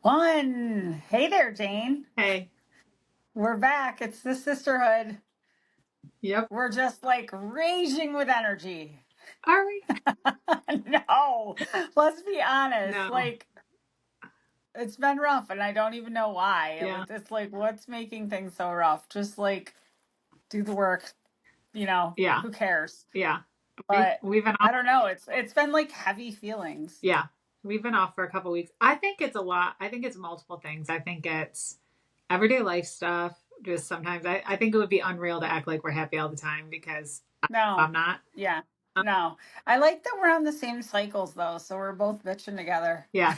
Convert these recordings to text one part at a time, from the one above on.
One. Hey there, Jane. Hey. We're back. It's the Sisterhood. Yep. We're just like raging with energy. Are we? No, let's be honest. No. It's been rough, and I don't even know why. Yeah. It's like, what's making things so rough? Just like do the work, Yeah. who cares? Yeah. But We've been I off. don't know. It's been like heavy feelings. Yeah. We've been off for a couple weeks. I think it's a lot. I think it's multiple things. I think it's everyday life stuff. Just sometimes I think it would be unreal to act like we're happy all the time because No. I'm not. Yeah. No. I like that we're on the same cycles though, so we're both bitching together. Yeah.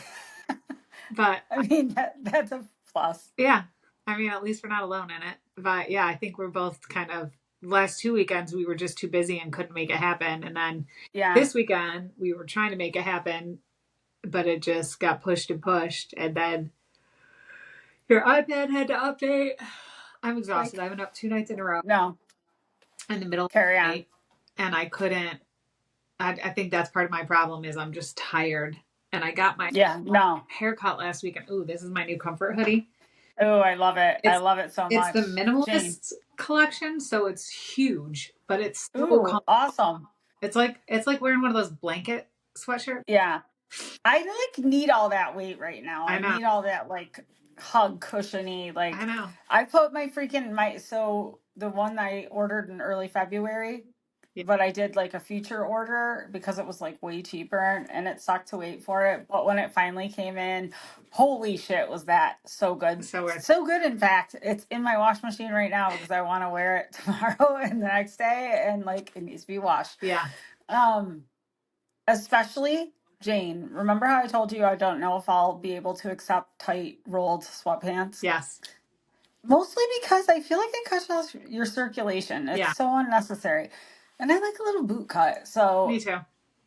But I mean, that's a plus. yeah. I mean, at least we're not alone in it. But yeah, I think we're both kind of last 2 weekends we were just too busy and couldn't make it happen. And then Yeah. this weekend we were trying to make it happen, but it just got pushed and pushed. And then your iPad had to update. I'm exhausted. Like, I've been up 2 nights in a row no, in the middle of carry the on. night, and I couldn't. I think that's part of my problem is I'm just tired. And I got my Yeah, no. haircut last week, and ooh, this is my new comfort hoodie. Oh, I love it. I It's love it so it's much. the Jane. minimalist collection, so it's huge, but it's so Ooh, comfortable. awesome. It's like wearing one of those blanket sweatshirts. Yeah. I like need all that weight right now. I I know. need all that like hug cushiony. I Like know. I put so the one I ordered in early February, Yeah. but I did like a future order because it was like way cheaper and it sucked to wait for it. But when it finally came in, holy shit, was that so good. So we're So good, in fact. It's in my wash machine right now because I want to wear it tomorrow and the next day and like it needs to be washed. yeah. Um, Especially Jane. Remember how I told you I don't know if I'll be able to accept tight rolled sweatpants? Yes. Mostly because I feel like it cuts off your circulation. It's Yeah. so unnecessary. And I like a little boot cut. Me So too.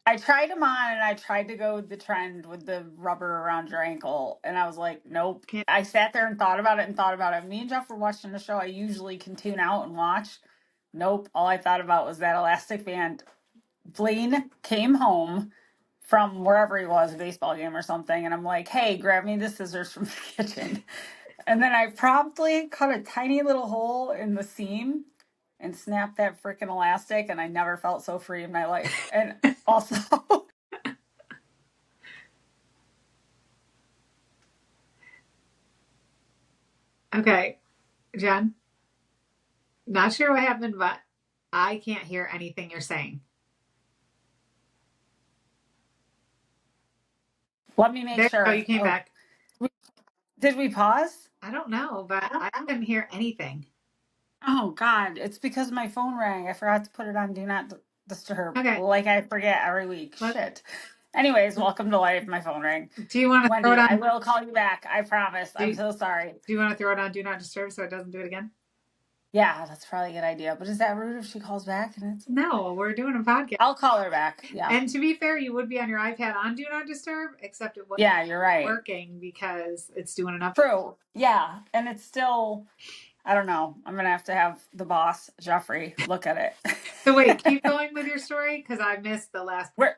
I tried them on and I tried to go with the trend with the rubber around your ankle. And I was like, nope. Can't. I sat there and thought about it and thought about it. Me and Jeff were watching the show. I usually can tune out and watch. Nope. All I thought about was that elastic band. Blaine came home from wherever he was, a baseball game or something, and I'm like, hey, grab me the scissors from the kitchen. And then I promptly cut a tiny little hole in the seam and snapped that freaking elastic, and I never felt so free in my life. And also, Okay, Jen. Not sure what happened, but I can't hear anything you're saying. let me make There you go. sure. You came Oh, back. did we pause? I don't know, but I couldn't hear anything. Oh, God. It's because my phone rang. I forgot to put it on Do Not Disturb. Okay. Like I forget every week. Let, Shit. Anyways, welcome to life. My phone rang. do you want to throw it Wendy, I on? will call you back. I promise. Do I'm you, so sorry. do you want to throw it on Do Not Disturb so it doesn't do it again? Yeah, that's probably a good idea. But is that rude if she calls back? And it's No, we're doing a podcast. I'll call her back. Yeah. And to be fair, you would be on your iPad on Do Not Disturb, except it wasn't Yeah, you're right. working because it's doing enough. True. Yeah. And it's still, I don't know. I'm going to have the boss, Jeffrey, look at it. So wait, keep going with your story because I missed the last. Where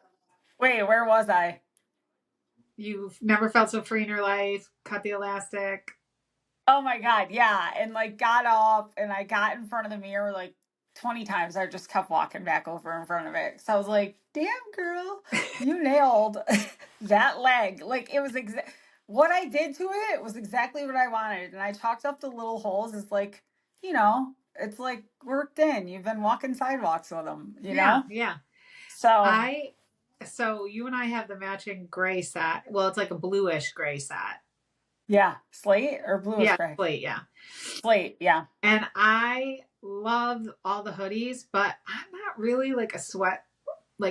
was I? You've never felt so free in your life. Cut the elastic. Oh my God. Yeah. And like got up and I got in front of the mirror like 20 times. I just kept walking back over in front of it. So I was like, damn, girl, you nailed that leg. Like it was what I did to it was exactly what I wanted. And I chalked up the little holes. It's like, it's like worked in. You've been walking sidewalks with them, Yeah, yeah. So So you and I have the matching gray set. Well, it's like a bluish gray set. yeah, slate or bluish Yeah, gray? slate, yeah. Slate, yeah. And I love all the hoodies, but I'm not really like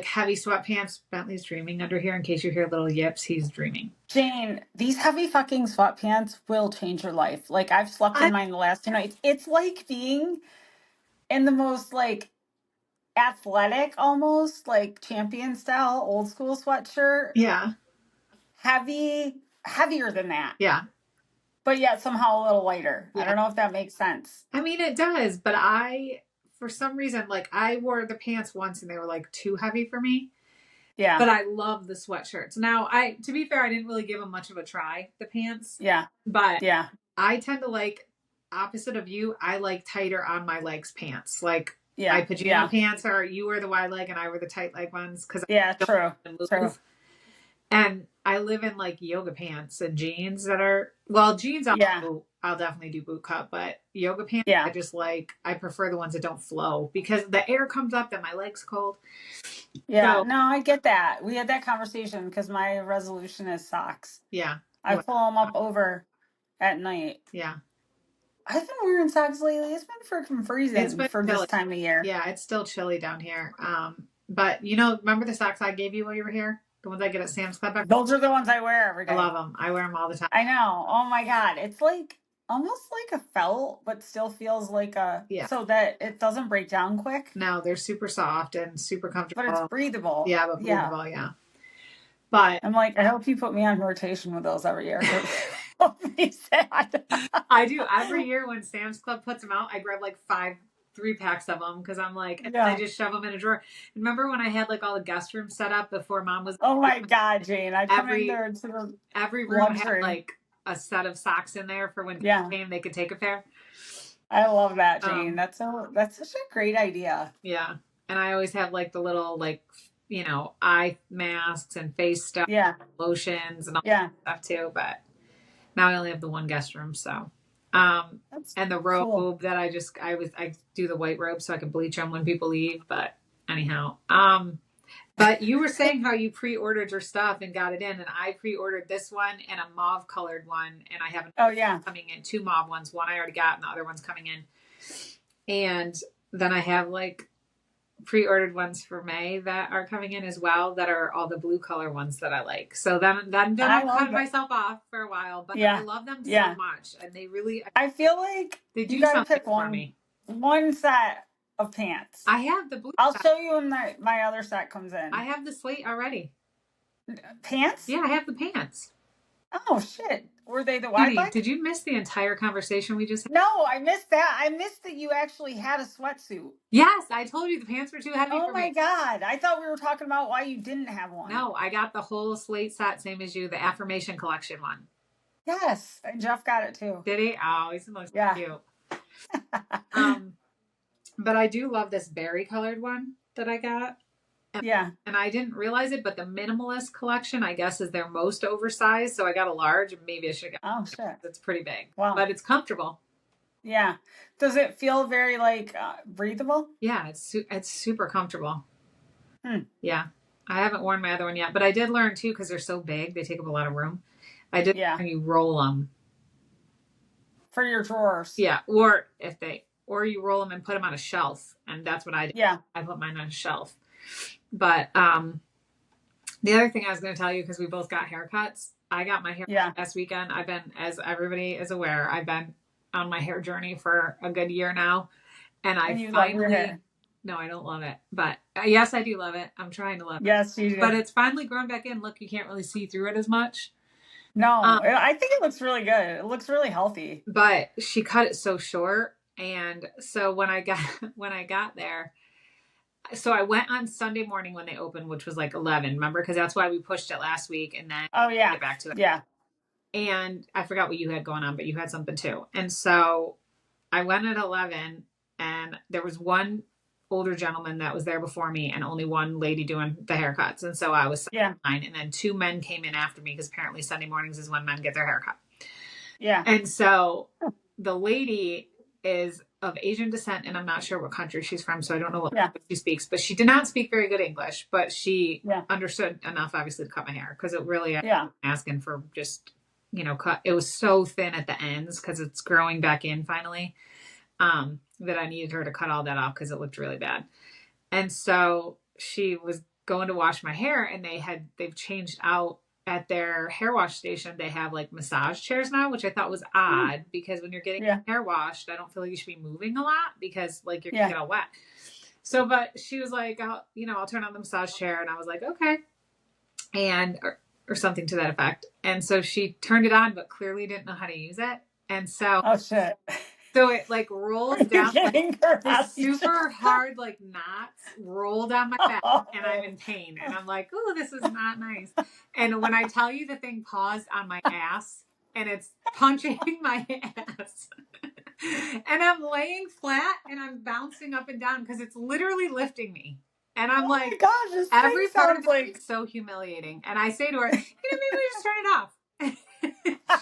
heavy sweatpants. Bentley's dreaming under here in case you hear little yips. He's dreaming. Jane, these heavy fucking sweatpants will change your life. Like I've slept in mine the last 2 nights. It's like being in the most like athletic, almost like champion style, old school sweatshirt. Yeah. Heavier than that. Yeah. But yet somehow a little lighter. Yeah. I don't know if that makes sense. I mean, it does, but for some reason, like I wore the pants once and they were like too heavy for me. Yeah. But I love the sweatshirts. Now, to be fair, I didn't really give them much of a try, the pants. Yeah. But Yeah. I tend to like, opposite of you, I like tighter on my legs pants. Like my Yeah. pajama Yeah. pants are, you wear the wide leg and I wear the tight leg ones because Yeah. I don't True. want to True. move. And I live in like yoga pants and jeans that are, well, jeans Yeah. I'll definitely do boot cut, but yoga pants, Yeah. I prefer the ones that don't flow because the air comes up and my leg's cold. Yeah. So, No, I get that. We had that conversation because my resolution is socks. yeah. I pull them up over at night. Yeah. I've been wearing socks lately. It's been freaking It's freezing been for this chilly. time of year. Yeah, it's still chilly down here. But remember the socks I gave you while you were here? The ones I get at Sam's Club? Those are the ones I wear every I day. love them. I wear them all the time. I know. Oh my God. It's like almost like a felt, but still feels like Yeah. so that it doesn't break down quick, No, they're super soft and super comfortable. but it's breathable. Yeah, but Yeah. breathable, yeah. But I'm like, I hope you put me on rotation with those every year. It'll be sad. I do every year when Sam's Club puts them out, I grab like 3 packs of them because I'm like, and I Yeah. just shove them in a drawer. Remember when I had like all the guest rooms set up before Mom was? Oh my God, Jane. I come in there to the every room had luxury. like a set of socks in there for when Yeah. they came, they could take a pair. I love that, Jane. That's such a great idea. Yeah. And I always have like the little eye masks and face stuff, Yeah. lotions and all Yeah. that stuff too. But now I only have the one guest room, so That's and the robe cool. that I do the white robe so I can bleach them when people leave. But anyhow, but you were saying how you pre-ordered your stuff and got it in, and I pre-ordered this one and a mauve colored one, and I have Oh yeah. coming in 2 mauve ones. One I already got, and the other one's coming in. And then I have like pre-ordered ones for May that are coming in as well, that are all the blue color ones that I like. So then I'm cutting myself off for a while, but I love them so much, and they really. I feel like they do you got to something pick for me. one set of pants. I have the blue. I'll show you when my other set comes in. I have the slate already. Pants? Yeah, I have the pants. Oh shit! Were they the wide leg? Did you miss the entire conversation we just had? No, I missed that. I missed that you actually had a sweatsuit. Yes, I told you the pants were too heavy for me. Oh my God. I thought we were talking about why you didn't have one. No, I got the whole slate set, same as you, the affirmation collection one. Yes, and Jeff got it too. Did he? Oh, he's the most cute. But I do love this berry colored one that I got. And I didn't realize it, but the minimalist collection, I guess, is their most oversized. So I got a large. Maybe I should have got. Oh shit! It's pretty big. Wow. But it's comfortable. Yeah. Does it feel very like breathable? Yeah, it's super comfortable. Yeah. I haven't worn my other one yet, but I did learn too, because they're so big, they take up a lot of room. I did learn you roll them for your drawers. Yeah, or you roll them and put them on a shelf, and that's what I did. Yeah, I put mine on a shelf. But the other thing I was going to tell you, because we both got haircuts, I got my hair last weekend. I've been, as everybody is aware, I've been on my hair journey for a good year now, and I finally. No, I don't love it. But yes, I do love it. I'm trying to love it. Yes, you do. But it's finally grown back in. Look, you can't really see through it as much. No, I think it looks really good. It looks really healthy. But she cut it so short. And so when I got there, so I went on Sunday morning when they opened, which was like 11, remember? Because that's why we pushed it last week. And then get back to it. Yeah. And I forgot what you had going on, but you had something too. And so I went at 11, and there was one older gentleman that was there before me and only one lady doing the haircuts. And so I was 9, and then 2 men came in after me, because apparently Sunday mornings is when men get their haircut. Yeah. And so the lady is of Asian descent, and I'm not sure what country she's from, so I don't know what she speaks, but she did not speak very good English, but she understood enough, obviously, to cut my hair, because it really, asking for just, cut. It was so thin at the ends, because it's growing back in finally. That I needed her to cut all that off, because it looked really bad. And so she was going to wash my hair, and they've changed out at their hair wash station. They have like massage chairs now, which I thought was odd, because when you're getting hair washed, I don't feel like you should be moving a lot, because like you're gonna get all wet. So, but she was like, I'll turn on the massage chair, and I was like, okay, and or something to that effect. And so she turned it on, but clearly didn't know how to use it. And so, oh shit. So it like rolls down, like Getting the karate super chop. hard like knots roll down my back, and I'm Oh. in pain. And I'm like, oh, this is not nice. And when I tell you the thing paused on my ass and it's punching my ass, and I'm laying flat and I'm bouncing up and down because it's literally lifting me. And I'm Oh my like, gosh, this thing every part of sounds it like is so humiliating. And I say to her, maybe we just turn it off.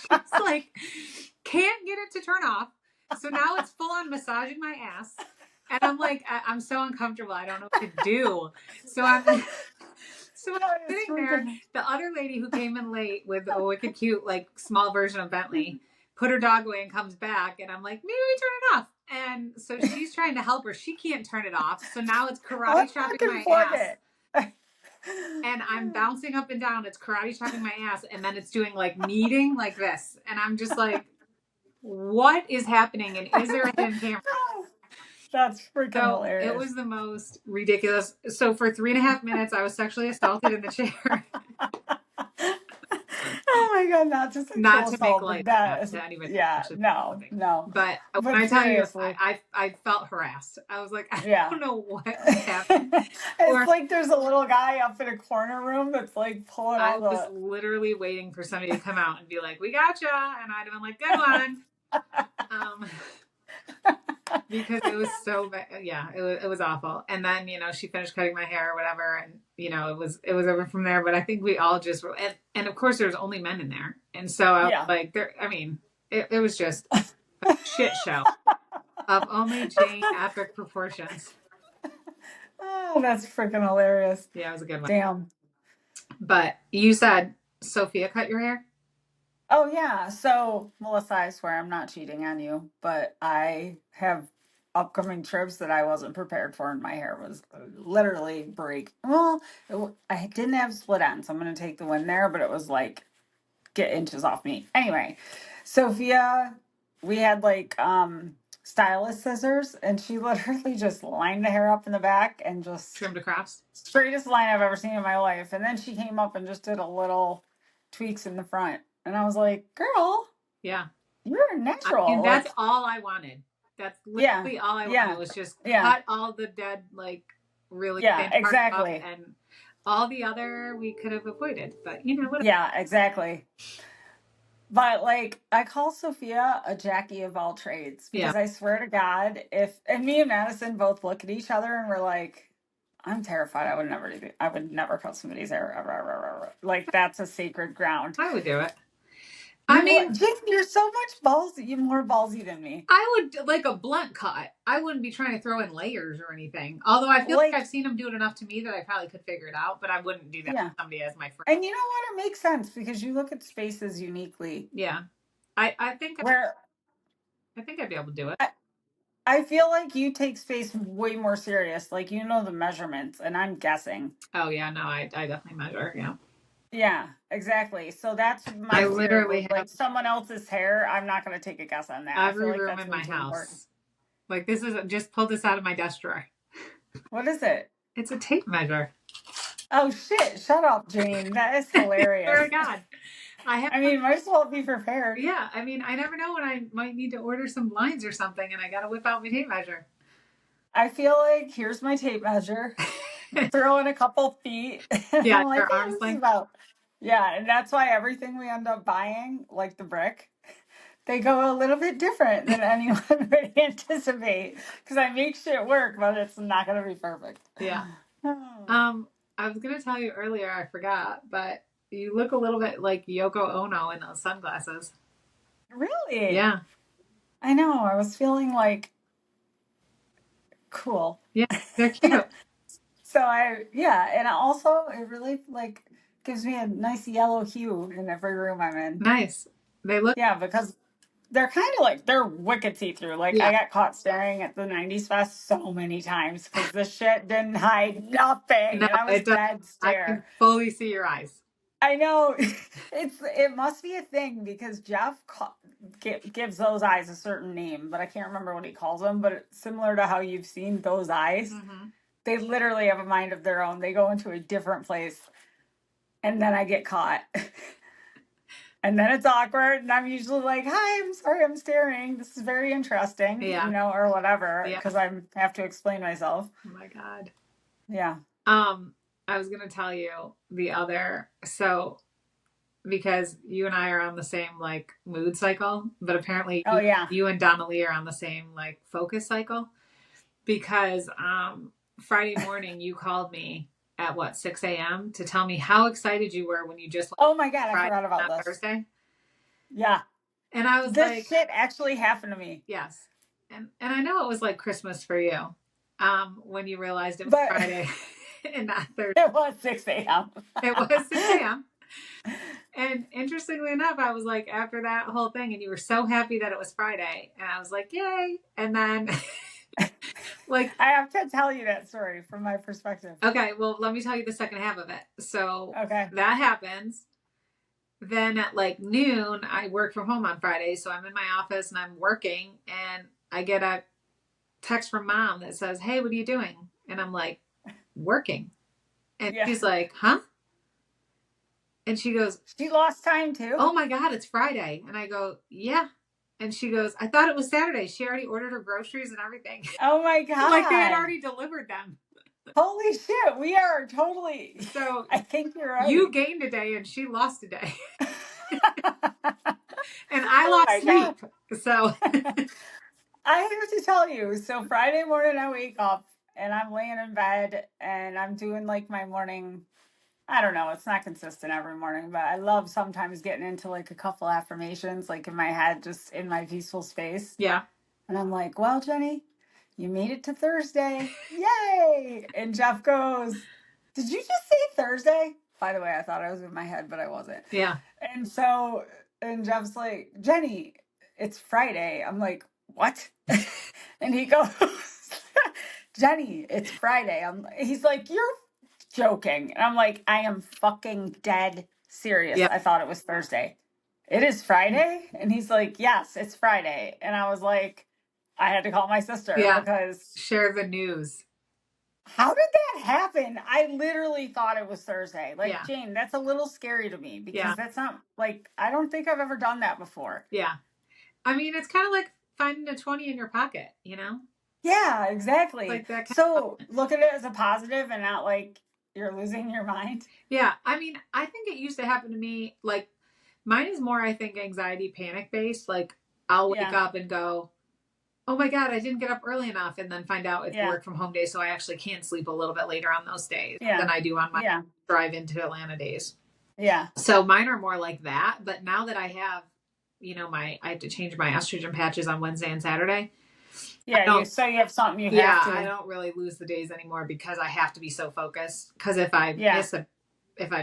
She's like, can't get it to turn off. So now it's full on massaging my ass. And I'm like, I'm so uncomfortable. I don't know what to do. So I'm sitting there. The other lady who came in late with a wicked cute, like small version of Bentley, put her dog away and comes back. And I'm like, maybe we turn it off. And so she's trying to help her. She can't turn it off. So now it's karate chopping my ass. And I'm bouncing up and down. It's karate chopping my ass. And then it's doing like kneading like this. And I'm just like, what is happening? And is there a hidden camera? That's freaking So hilarious. it was the most ridiculous. So for 3.5 minutes, I was sexually assaulted in the chair. Oh my god, not just a Not cool to make assault, but light that is, to anybody. yeah, no, no. But when But I tell you, seriously, I felt harassed. I was like, I yeah. don't know what happened. It's like there's a little guy up in a corner room that's like pulling I all was the. literally waiting for somebody to come out and be like, "We gotcha," and I'd have been like, "Good one," because it was so bad. Yeah, it was awful. And then she finished cutting my hair or whatever, and it was over from there. But I think we all just and of course there's only men in there, and so I was like, there. I mean, it was just a shit show of only Jayne epic proportions. Oh, that's freaking hilarious. Yeah, it was a good one. Damn. But you said Sophia cut your hair? Oh yeah. So Melissa, I swear I'm not cheating on you, but I have upcoming trips that I wasn't prepared for, and my hair was literally break. Well, I didn't have split ends. I'm gonna take the win there, but it was like get inches off me. Anyway, Sophia, we had like stylist scissors, and she literally just lined the hair up in the back and just Trimmed across? straightest line I've ever seen in my life. And then she came up and just did a little tweaks in the front. And I was like, girl, Yeah. you're a I natural. mean, that's like, all I wanted. That's yeah, literally all I yeah, wanted was just yeah, cut all the dead, like really yeah, thin parts off, exactly. and all the other we could have avoided. But whatever. Yeah, exactly. But like, I call Sophia a Jackie of all trades because I swear to God, and me and Madison both look at each other and we're like, I'm terrified. I would never do it. I would never cut somebody's hair ever, ever, ever, ever. Like that's a sacred ground. I would do it. I mean, Jane, you're so much ballsy. You're more ballsy than me. I would like a blunt cut. I wouldn't be trying to throw in layers or anything. Although I feel like I've seen them do it enough to me that I probably could figure it out, but I wouldn't do that to somebody as my friend. And you know what? It makes sense because you look at spaces uniquely. Yeah. I think I'd be able to do it. I feel like you take space way more serious. Like you know the measurements, and I'm guessing. Oh yeah, no, I definitely measure. Yeah. Yeah, exactly. So that's my fear. Literally With, like someone else's hair, I'm not going to take a guess on that. Every I feel like room that's in my house. important. Like this is just pull this out of my desk drawer. What is it? It's a tape measure. Oh shit! Shut up, Jane. That is hilarious. Swear to God. I mean, might as well be prepared. Yeah, I mean, I never know when I might need to order some blinds or something, and I got to whip out my tape measure. I feel like here's my tape measure. Throw in a couple feet. Yeah, I'm like, your arms length. Yeah, and that's why everything we end up buying, like the brick, they go a little bit different than anyone would anticipate. Because I make shit work, but it's not going to be perfect. Yeah. I was going to tell you earlier, I forgot, but you look a little bit like Yoko Ono in those sunglasses. Really? Yeah. I know. I was feeling like cool. Yeah, they're cute. So and also it really like gives me a nice yellow hue in every room I'm in. Nice. They look. Yeah, because they're kind of like they're wicked see-through. Like I got caught staring at the '90s Fest so many times because the shit didn't hide nothing, and I was dead stare. I can fully see your eyes. I know it must be a thing because Jeff gives those eyes a certain name, but I can't remember what he calls them. But it's similar to how you've seen those eyes. Mm-hmm. They literally have a mind of their own. They go into a different place, and then I get caught. And then it's awkward, and I'm usually like, "Hi, I'm sorry, I'm staring. This is very interesting," Yeah. or whatever, Yeah. because I have to explain myself. Oh my God. Yeah. I was gonna tell you the other because you and I are on the same like mood cycle, but apparently Oh yeah. you and Donnelly are on the same like focus cycle because Friday morning you called me at what 6 a.m. to tell me how excited you were when you just left Oh my God, I Friday, forgot about not this. Thursday. Yeah. And I was This like, shit actually happened to me. yes. And I know it was like Christmas for you, when you realized it was But Friday and not Thursday. it was 6 a.m. It was 6 a.m. And interestingly enough, I was like, after that whole thing, and you were so happy that it was Friday, and I was like, yay. And then, like, I have to tell you that story from my perspective. okay, well, let me tell you the second half of it. So Okay. that happens. Then at like noon, I work from home on Friday. So I'm in my office and I'm working, and I get a text from mom that says, hey, what are you doing? And I'm like, working. And Yeah. she's like, huh? And she goes, She lost time too. oh my God, it's Friday. And I go, yeah. And she goes, I thought it was Saturday. She already ordered her groceries and everything. Oh my God. Like they had already delivered them. Holy shit. We are totally. So I think you're right. you gained a day and she lost a day. And I Oh lost my sleep. God. So I have to tell you. So Friday morning, I wake up and I'm laying in bed and I'm doing like my morning. I don't know. It's not consistent every morning, but I love sometimes getting into like a couple affirmations, like in my head, just in my peaceful space. yeah. And I'm like, well, Jenny, you made it to Thursday. Yay. And Jeff goes, did you just say Thursday? By the way, I thought I was in my head, but I wasn't. Yeah. And so, and Jeff's like, Jenny, it's Friday. I'm like, what? And he goes, Jenny, it's Friday. He's like, you're joking. And I'm like, I am fucking dead serious. Yeah. I thought it was Thursday. It is Friday? And he's like, yes, it's Friday. And I was like, I had to call my sister Yeah. because Share the news. how did that happen? I literally thought it was Thursday. Like, Yeah. Jane, that's a little scary to me because Yeah. that's not like, I don't think I've ever done that before. Yeah. I mean, it's kind of like finding a 20 in your pocket, you know? Yeah, exactly. Like that kind So look at it as a positive and not like you're losing your mind. Yeah. I mean, I think it used to happen to me. Like, mine is more, I think, anxiety, panic based. Like, I'll wake Yeah. up and go, oh my God, I didn't get up early enough. And then find out it's Yeah. work from home day. So I actually can sleep a little bit later on those days Yeah. than I do on my Yeah. drive into Atlanta days. Yeah. So mine are more like that. But now that I have, I have to change my estrogen patches on Wednesday and Saturday. Yeah. So you have something you Yeah, have to. I don't really lose the days anymore because I have to be so focused. Because if I Yeah.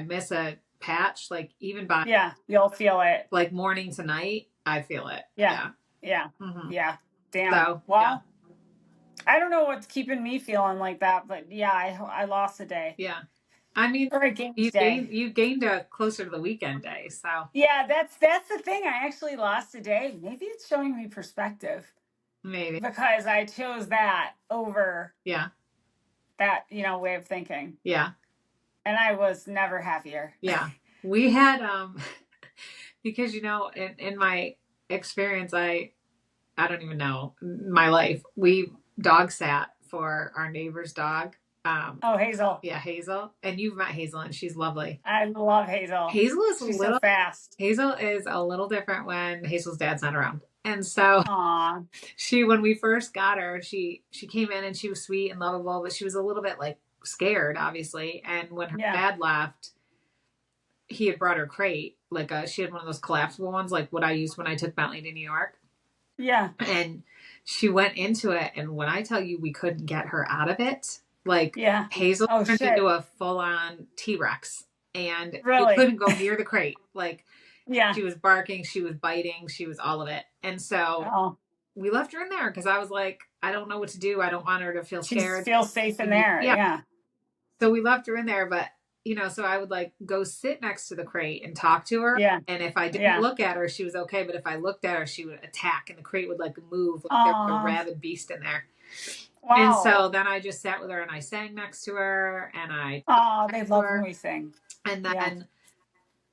miss a patch, like even by Yeah, you'll feel it. like morning to night, I feel it. Yeah. Yeah. Mhm. Yeah. Damn. So, well, yeah. I don't know what's keeping me feeling like that, but yeah, I lost a day. Yeah. I mean, Or a gained day. you gained a closer to the weekend day. So Yeah, that's the thing. I actually lost a day. Maybe it's showing me perspective maybe. because I chose that over Yeah. that, way of thinking. Yeah. And I was never happier. Yeah. We had because in my experience, I don't even know my life. We dog sat for our neighbor's dog. Oh, Hazel. Yeah, Hazel. And you've met Hazel and she's lovely. I love Hazel. Hazel is She's so fast. Hazel is a little different when Hazel's dad's not around. And so Aww. when we first got her, she came in and she was sweet and lovable, but she was a little bit like scared, obviously. And when her dad left, he had brought her crate, like she had one of those collapsible ones, like what I used when I took Bentley to New York. Yeah. And she went into it, and when I tell you we couldn't get her out of it, like Hazel turned into a full-on T-Rex, and really? You couldn't go near the crate. Like, yeah, she was barking, she was biting, she was all of it. And so we left her in there because I was like, I don't know what to do. I don't want her to feel scared. She feels safe in there. Yeah. So we left her in there, but so I would like go sit next to the crate and talk to her. Yeah. And if I didn't look at her, she was okay. But if I looked at her, she would attack and the crate would like move like there was a rabid beast in there. Wow. And so then I just sat with her and I sang next to her and I. Oh, they love when we sing. And then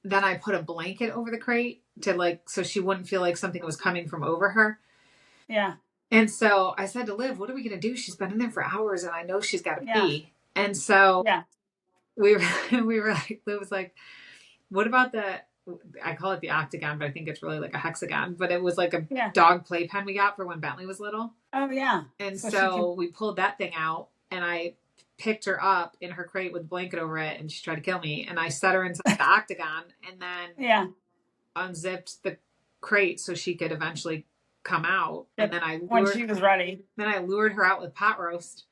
then I put a blanket over the crate to like, so she wouldn't feel like something was coming from over her. Yeah. And so I said to Liv, what are we going to do? She's been in there for hours and I know she's got to Yeah. pee. And so Yeah. we were like, Liv was like, what about I call it the octagon, but I think it's really like a hexagon, but it was like a dog playpen we got for when Bentley was little. Oh yeah. And so we pulled that thing out and I picked her up in her crate with a blanket over it and she tried to kill me. And I set her inside the octagon and then unzipped the crate so she could eventually come out. And then when she was ready. Then I lured her out with pot roast.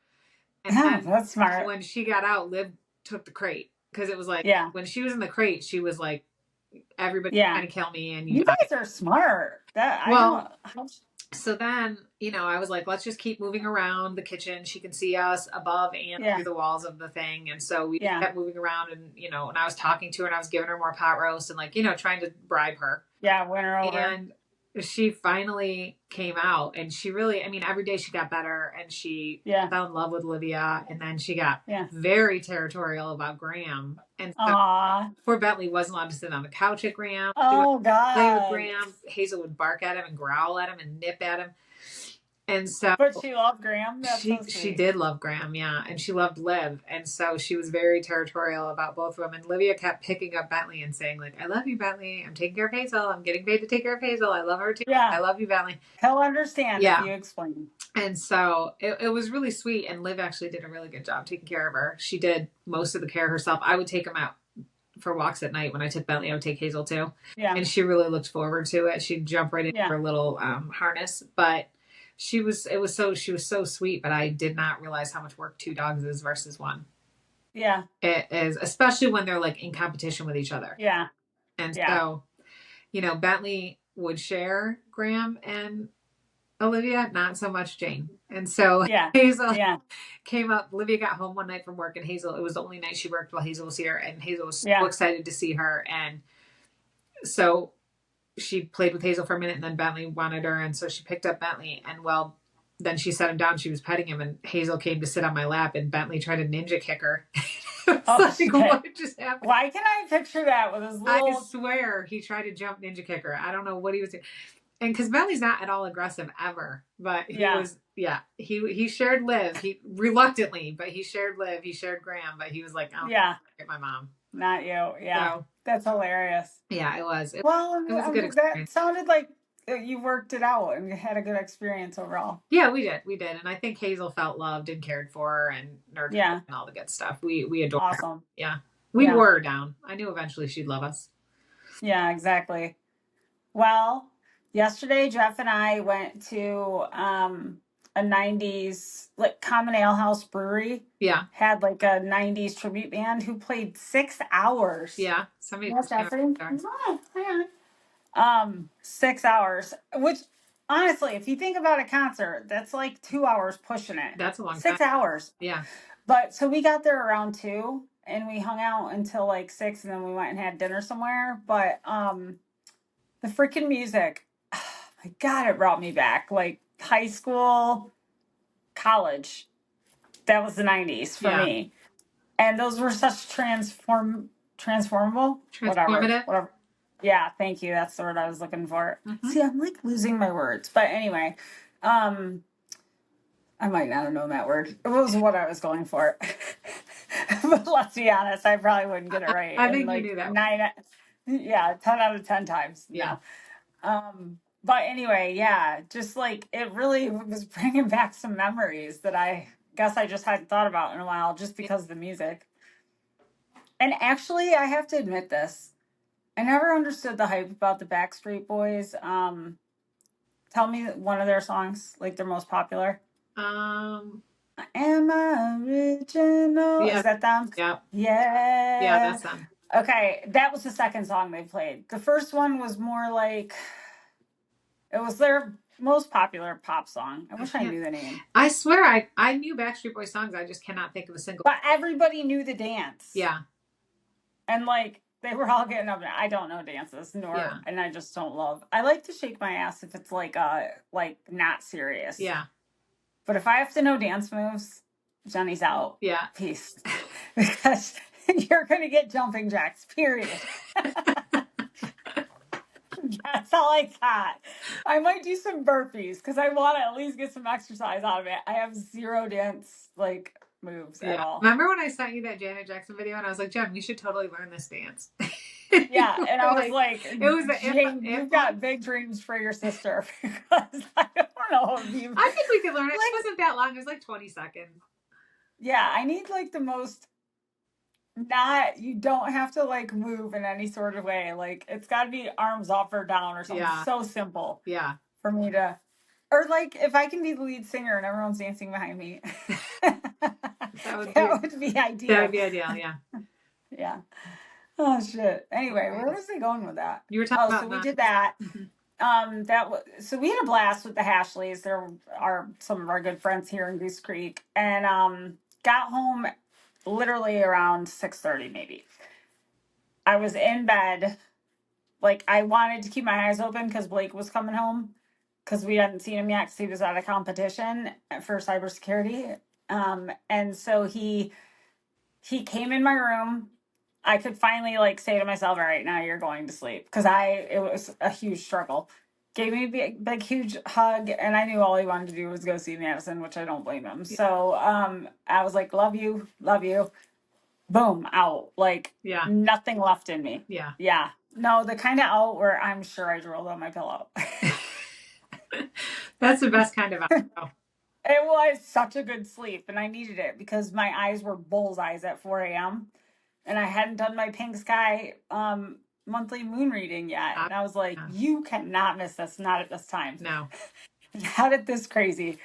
And then that's smart. When she got out, Liv took the crate. Because it was like when she was in the crate, she was like, everybody's trying to kill me. And you guys are smart. So then, I was like, let's just keep moving around the kitchen. She can see us above and through the walls of the thing. And so we kept moving around and, and I was talking to her and I was giving her more pot roast and like, trying to bribe her. Yeah, win her over. And she finally came out and she really, every day she got better and she fell in love with Olivia. And then she got very territorial about Graham. And so poor Bentley wasn't allowed to sit on the couch at Graham. Oh, God. Play with Graham. Hazel would bark at him and growl at him and nip at him. And so, but she loved Graham. She did love Graham, yeah, and she loved Liv, and so she was very territorial about both of them. And Olivia kept picking up Bentley and saying, like, "I love you, Bentley. I'm taking care of Hazel. I'm getting paid to take care of Hazel. I love her too. Yeah, I love you, Bentley." He'll understand if you explain. And so it was really sweet, and Liv actually did a really good job taking care of her. She did most of the care herself. I would take them out for walks at night. When I took Bentley, I would take Hazel too. Yeah, and she really looked forward to it. She'd jump right into her little harness, but. She was so sweet, but I did not realize how much work 2 dogs is versus 1. Yeah. It is, especially when they're like in competition with each other. Yeah. And so, Bentley would share Graham and Olivia, not so much Jane. And so Hazel came up. Olivia got home one night from work and Hazel, it was the only night she worked while Hazel was here. And Hazel was so excited to see her. And so she played with Hazel for a minute and then Bentley wanted her. And so she picked up Bentley and then she set him down. She was petting him and Hazel came to sit on my lap and Bentley tried to ninja kick her. What just happened? Why can I picture that with his little... I swear he tried to jump ninja kick her. I don't know what he was doing. And because Bentley's not at all aggressive ever, but he was, he shared Liv. He reluctantly, but he shared Liv. He shared Graham, but he was like, oh, get my mom. Not you. Yeah. So, that's hilarious. Yeah, it was. It was a good experience. That sounded like you worked it out and you had a good experience overall. Yeah, we did. And I think Hazel felt loved and cared for and nurtured and all the good stuff. We adore her. Yeah. We wore her down. I knew eventually she'd love us. Yeah, exactly. Well, yesterday Jeff and I went to a 90s like Common Ale House Brewery. Yeah. Had like a 90s tribute band who played 6 hours. Yeah. Somebody 6 hours, which honestly, if you think about a concert, that's like 2 hours pushing it. That's a long time. 6 hours. Yeah. But so we got there around 2 and we hung out until like 6 and then we went and had dinner somewhere. But the freaking music, oh my God, it brought me back. Like high school, college. That was the 90s for me. And those were such transformative. Whatever. Yeah, thank you. That's the word I was looking for. Mm-hmm. See, I'm like losing my words. But anyway, I might not have known that word. It was what I was going for. But let's be honest, I probably wouldn't get it right. I think you knew that. 10 out of 10 times. Yeah. But anyway, just like it really was bringing back some memories that I guess I just hadn't thought about in a while just because of the music. And actually, I have to admit this. I never understood the hype about the Backstreet Boys. Tell me one of their songs, like their most popular. Am I original? Yeah. Is that them? Yeah. Yeah. Yeah, that's them. Okay, that was the second song they played. The first one was more like, it was their most popular pop song. I wish I knew the name. I swear I knew Backstreet Boys songs. I just cannot think of a single. But everybody knew the dance. Yeah. And like, they were all getting up. I don't know dances, and I just don't love. I like to shake my ass if it's like not serious. Yeah. But if I have to know dance moves, Jenny's out. Yeah. Peace. Because you're going to get jumping jacks, period. That's all I got. I might do some burpees because I want to at least get some exercise out of it. I have zero dance like moves at Yeah. all. Remember when I sent you that Janet Jackson video and I was like, Jen, we should totally learn this dance. Yeah, You and were I was like, like, it was the Jane, if you've one. got big dreams for your sister because I don't know if you I think we could learn it. It like. wasn't that long. It was like 20 seconds. Yeah, I need like the most not you don't have to like move in any sort of way. Like it's got to be arms up or down or something Yeah. so simple Yeah. for me to or like if I can be the lead singer and everyone's dancing behind me. That would be That would be that would ideal. be ideal. Yeah. Yeah. Oh shit. All Anyway, where right. was I going with that? You were talking Oh, so about we not. did that. Mhm. That was so we had a blast with the Hashleys. There are some of our good friends here in Goose Creek, and got home literally around 6:30 maybe. I was in bed, like I wanted to keep my eyes open because Blake was coming home because we hadn't seen him yet because he was at a competition for cybersecurity. And so he came in my room. I could finally like say to myself, all right, now you're going to sleep. Cause it was a huge struggle. Gave me a big, huge hug. And I knew all he wanted to do was go see Madison, which I don't blame him. Yeah. So, I was like, love you, love you. Boom, out. Like Yeah. nothing left in me. Yeah. Yeah. No, the kind of out where I'm sure I drooled on my pillow. That's the best kind of out. It was such a good sleep, and I needed it because my eyes were bullseyes at 4 a.m. and I hadn't done my pink sky monthly moon reading yet. And I was like, Yeah. you cannot miss this, not at this time. No. Not at this crazy.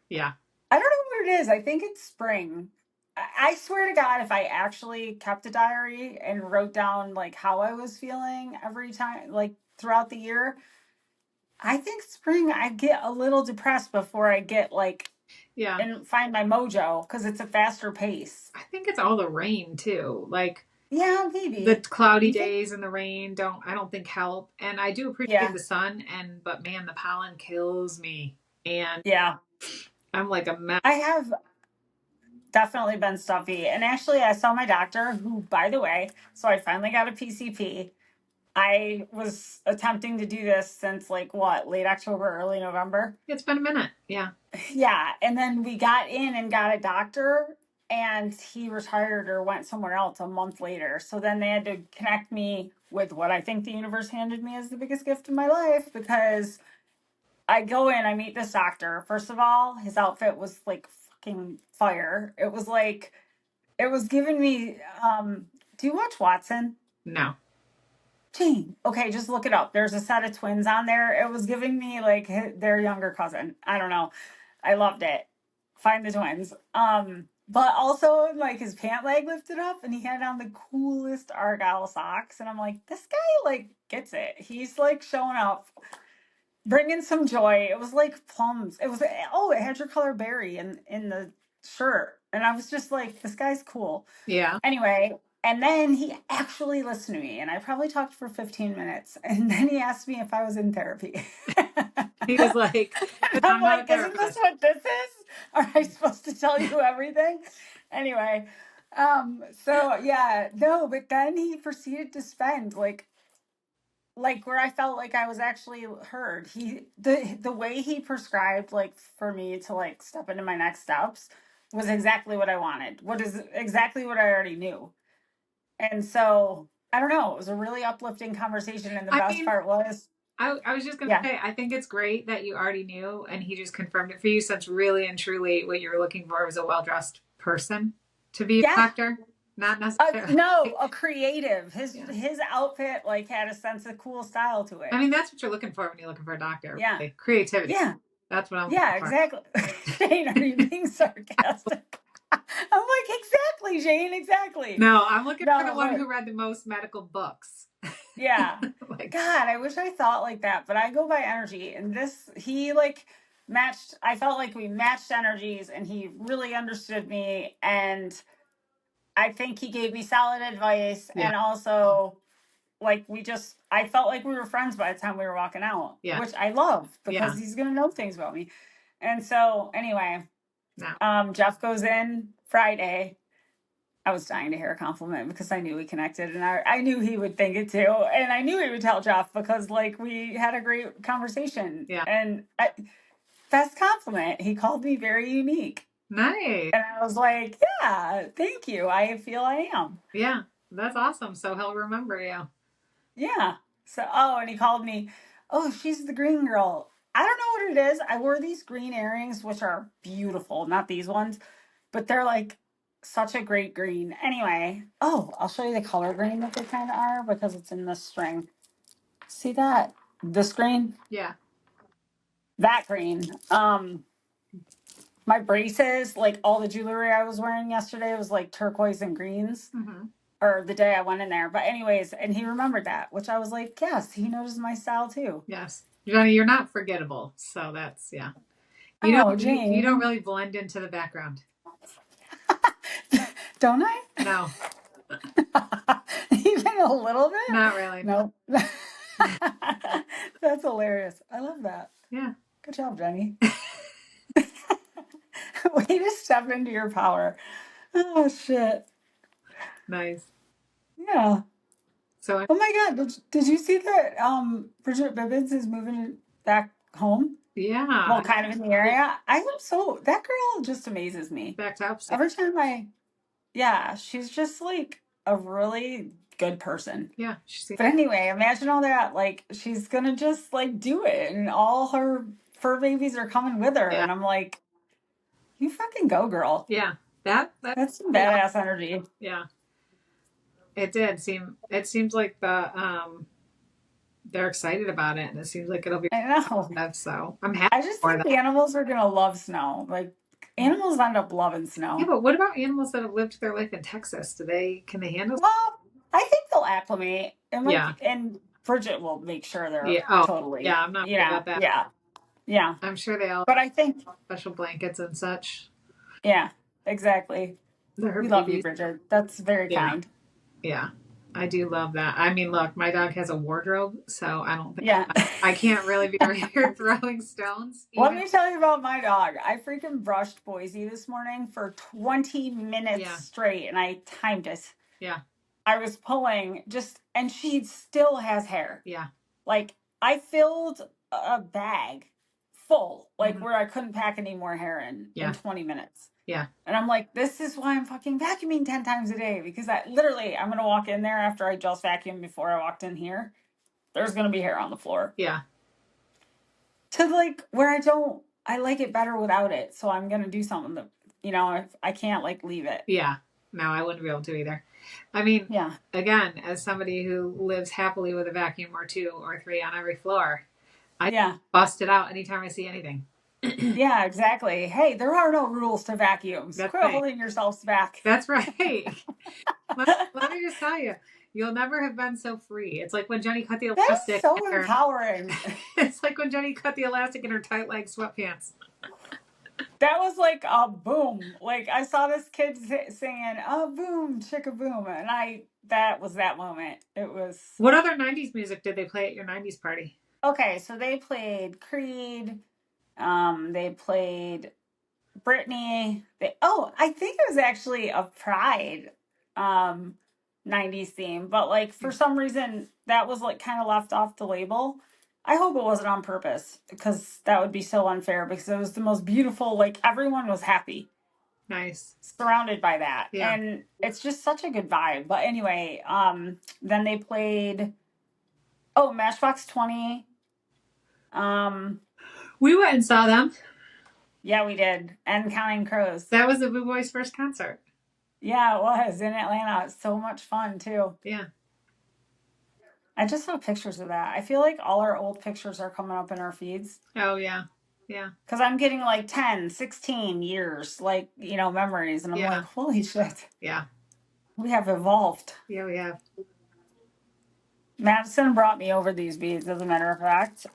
Yeah. I don't know what it is. I think it's spring. I swear to God, if I actually kept a diary and wrote down like how I was feeling every time, like throughout the year, I think spring I get a little depressed before I get like Yeah. and find my mojo because it's a faster pace. I think it's all the rain too. Like Yeah, the maybe. cloudy You think? days and the rain I don't think help. And I do appreciate Yeah, the sun but man, the pollen kills me. And yeah. I'm like a mess. I have definitely been stuffy. And actually, I saw my doctor, who, by the way, so I finally got a PCP. I was attempting to do this since like what, late October, early November. It's been a minute. Yeah. Yeah. And then we got in and got a doctor, and he retired or went somewhere else a month later. So then they had to connect me with what I think the universe handed me as the biggest gift in my life because I go in, I meet this doctor. First of all, his outfit was like fucking fire. It was like, it was giving me, do you watch Watson? No. Jane. Okay, just look it up. There's a set of twins on there. It was giving me like their younger cousin. I don't know. I loved it. Find the twins. But also like his pant leg lifted up and he had on the coolest Argyle socks. And I'm like, this guy like gets it. He's like showing up, bringing some joy. It was like plums. It was it had your color berry in the shirt. And I was just like, this guy's cool. Yeah. Anyway, and then he actually listened to me, and I probably talked for 15 minutes. And then he asked me if I was in therapy. He was like, I'm I'm not a like, isn't this therapist. what this is? Are I supposed to tell you everything? Anyway, so yeah, no, but then he proceeded to spend like where I felt like I was actually heard. The way he prescribed like for me to like step into my next steps was exactly what I wanted. What is exactly what I already knew. And so I don't know, it was a really uplifting conversation and the I best mean, part was I was just gonna yeah. say, I think it's great that you already knew and he just confirmed it for you, since really and truly what you were looking for was a well dressed person to be a Yeah. doctor, not necessarily. No, a creative. Yeah. His outfit like had a sense of cool style to it. I mean, that's what you're looking for when you're looking for a doctor. Yeah. Really. Creativity. Yeah. That's what I'm Yeah, looking for. exactly. Jane, are you being sarcastic? I'm like, exactly, Jane, exactly. No, I'm looking for the one but who read the most medical books. yeah. Like, God, I wish I thought like that, but I go by energy. And he like matched, I felt like we matched energies and he really understood me. And I think he gave me solid advice. yeah, And also, like, I felt like we were friends by the time we were walking out, yeah, which I love yeah. because he's going to know things about me. And so, anyway, No. Jeff goes in Friday. I was dying to hear a compliment because I knew we connected, and I knew he would think it too. And I knew he would tell Jeff because like we had a great conversation. Yeah. And best compliment, he called me very unique. Nice. And I was like, yeah, thank you. I feel I am. Yeah, that's awesome. So he'll remember you. Yeah. So, oh, and he called me, oh, she's the green girl. I don't know what it is. I wore these green earrings, which are beautiful, not these ones, but they're like such a great green. Anyway, oh, I'll show you the color green that they kind of are because it's in this string. See that? This green? Yeah. That green. My braces, like all the jewelry I was wearing yesterday was like turquoise and greens. Mm-hmm. Or the day I went in there. But anyways, and he remembered that, which I was like, yes, he noticed my style too. Yes. Johnny, you're not forgettable. So that's, yeah. Oh, You don't Jane. really blend into the background. Don't I? No, Even a little bit? not really. Nope. That's hilarious. I love that. Yeah. Good job, Jenny. Way to step into your power. Oh shit. Nice. Yeah. So Oh my god, did you see that Bridget Bibbins is moving back home? yeah, Well, kind of in the area. I am so that girl just amazes me. back to upstate. Every time yeah, she's just like a really good person. Yeah, she's But anyway, imagine all that. Like, she's gonna just like do it, and all her fur babies are coming with her. Yeah. And I'm like, you fucking go, girl. Yeah. That's some badass energy. Yeah. It did seem. It seems like they're excited about it, and it seems like it'll be. I know. So I'm happy. I just think the animals are gonna love snow. Like, animals end up loving snow. Yeah, but what about animals that have lived their life in Texas? Can they handle? Well, I think they'll acclimate. And like, Yeah. and Bridget will make sure they're Yeah. Oh, totally. yeah. I'm not worried about that. Yeah. Yeah. I'm sure they all But I think, have special blankets and such. yeah, exactly. They're We love you, babies. Bridget. That's very Yeah. kind. Yeah, I do love that. I mean, look, my dog has a wardrobe, so I don't think Yeah. I can't really be over here throwing stones. Let me tell you about my dog. I freaking brushed Boise this morning for 20 minutes Yeah. straight, and I timed it. Yeah. I was pulling and she still has hair. Yeah. Like, I filled a bag full, like where I couldn't pack any more hair in 20 minutes. Yeah. And I'm like, this is why I'm fucking vacuuming 10 times a day, because I'm going to walk in there after I just vacuumed before I walked in here. There's going to be hair on the floor. Yeah. To like where I like it better without it. So I'm going to do something that, if I can't like leave it. Yeah. No, I wouldn't be able to either. I mean, yeah. Again, as somebody who lives happily with a vacuum or 2 or 3 on every floor, I bust it out anytime I see anything. Yeah, exactly. Hey, there are no rules to vacuums. That's Quit right. holding yourselves back. That's right. let me just tell you, you'll never have been so free. It's like when Jenny cut the elastic. That's so empowering. It's like when Jenny cut the elastic in her tight leg sweatpants. That was like a boom. Like, I saw this kid singing, "Oh, boom, chicka boom," and that was that moment. It was. What other 90s music did they play at your 90s party? Okay, so they played Creed. They played Britney. I think it was actually a Pride 90s theme, but like for some reason that was like kind of left off the label. I hope it wasn't on purpose, because that would be so unfair, because it was the most beautiful, like everyone was happy. Nice. Surrounded by that. Yeah. And it's just such a good vibe. But anyway, then they played Matchbox 20. We went and saw them. Yeah, we did. And Counting Crows. That was the Boo Boys' first concert. Yeah, it was in Atlanta. It's so much fun too. Yeah. I just saw pictures of that. I feel like all our old pictures are coming up in our feeds. Oh, yeah. Yeah. Because I'm getting like 10, 16 years, like, memories. And I'm like, holy shit. Yeah. We have evolved. Yeah, we have. Madison brought me over these beads, as a matter of fact.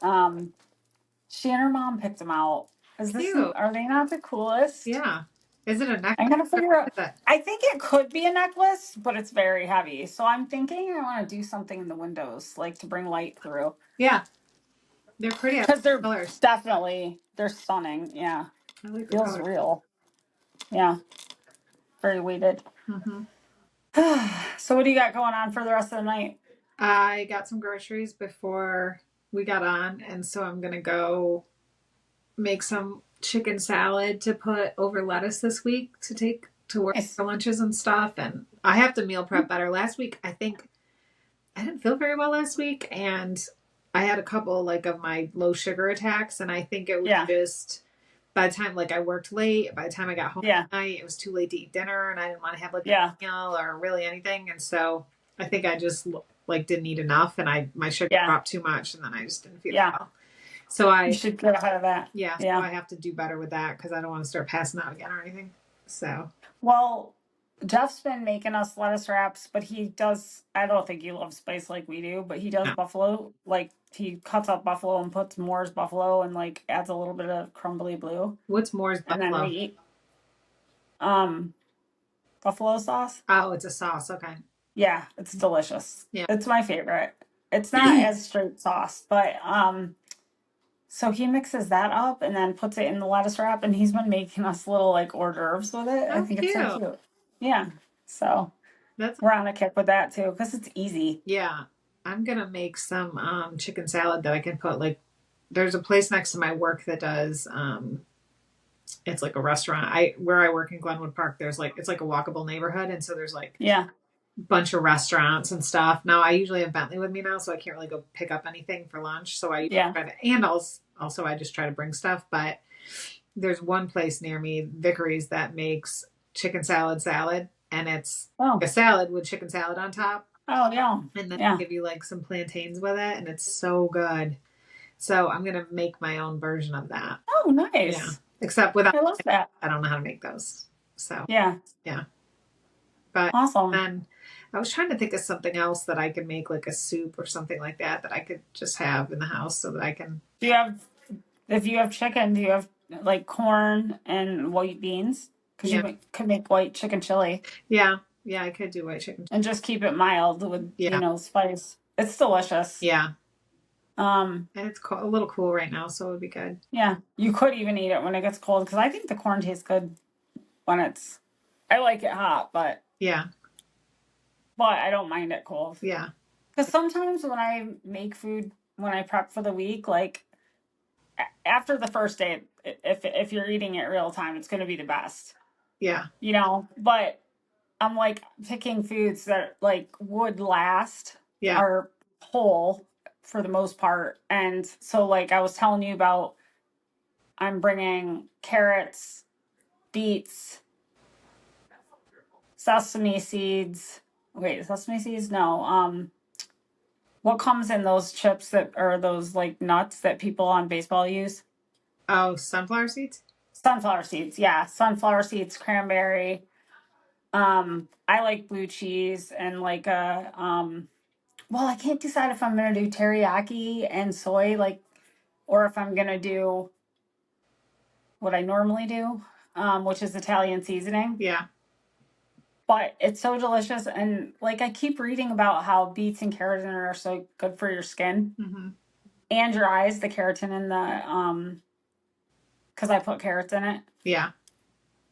She and her mom picked them out. Are they not the coolest? Yeah. Is it a necklace? I'm going to figure out. I think it could be a necklace, but it's very heavy. So I'm thinking I want to do something in the windows, like to bring light through. Yeah. They're pretty. Because they're colors. they're stunning. Yeah. I like Feels real. Yeah. Very weighted. Mm-hmm. So what do you got going on for the rest of the night? I got some groceries before we got on, and so I'm gonna go make some chicken salad to put over lettuce this week to take to work Nice. for lunches and stuff. And I have to meal prep better. Last week, I think I didn't feel very well last week, and I had a couple like of my low sugar attacks, and I think it was Yeah. just by the time like I worked late, by the time I got home Yeah. at night, it was too late to eat dinner, and I didn't want to have like Yeah. a meal or really anything, and so I think I just like didn't eat enough, and my sugar Yeah. dropped too much, and then I just didn't feel Yeah. well. So You should get ahead of that. yeah, so Yeah. I have to do better with that because I don't want to start passing out again or anything. So Well, Jeff's been making us lettuce wraps, but he does, I don't think he loves spice like we do, but he does no. buffalo. Like he cuts up buffalo and puts Moore's buffalo and like adds a little bit of crumbly blue. What's Moore's And then we buffalo? eat um buffalo sauce. Oh, it's a sauce. Okay. Yeah, it's delicious. Yeah. It's my favorite. It's not as straight sauce, but so he mixes that up and then puts it in the lettuce wrap, and he's been making us little like hors d'oeuvres with it. I Oh, think it's so cute. cute. Yeah. So That's we're on a kick with that too because it's easy. yeah. I'm gonna make some chicken salad that I can put like. There's a place next to my work that does. It's like a restaurant. Where I work in Glenwood Park. There's like it's like a walkable neighborhood, and so there's like Yeah. a bunch of restaurants and stuff. Now I usually have Bentley with me now, so I can't really go pick up anything for lunch. So I Yeah. try to, and also I just try to bring stuff. But there's one place near me, Vickery's, that makes chicken salad, and it's Oh. a salad with chicken salad on top. Oh yeah. And then Yeah. they give you like some plantains with it, and it's so good. So I'm gonna make my own version of that. Oh, nice. Yeah. Except without I love that. I don't know how to make those. So Yeah. yeah. But Awesome. then I was trying to think of something else that I could make like a soup or something like that that I could just have in the house so that I can. Do you have, if you have chicken, do you have like corn and white beans? Because Yeah. you could make white chicken chili Yeah. Yeah, I could do white chicken. and just keep it mild with, Yeah. spice. It's delicious. Yeah. Um, And it's a little cool right now, so it would be good. yeah, you could even eat it when it gets cold because I think the corn tastes good when I like it hot, but Yeah. I don't mind it cold. Yeah. Because sometimes when I make food, when I prep for the week, like after the first day, if you're eating it real time, it's going to be the best, Yeah. But I'm like picking foods that like would last, Yeah. are whole for the most part, and so like I was telling you about, I'm bringing carrots, beets, sesame seeds. Wait, sesame seeds? No. What comes in those chips that are those like nuts that people on baseball use? Oh, sunflower seeds? Sunflower seeds. Yeah, sunflower seeds, cranberry. I like blue cheese and like well, I can't decide if I'm gonna do teriyaki and soy, like, or if I'm gonna do what I normally do, which is Italian seasoning. Yeah. But it's so delicious, and like I keep reading about how beets and keratin are so good for your skin Mm-hmm. and your eyes. The keratin in the because I put carrots in it. Yeah.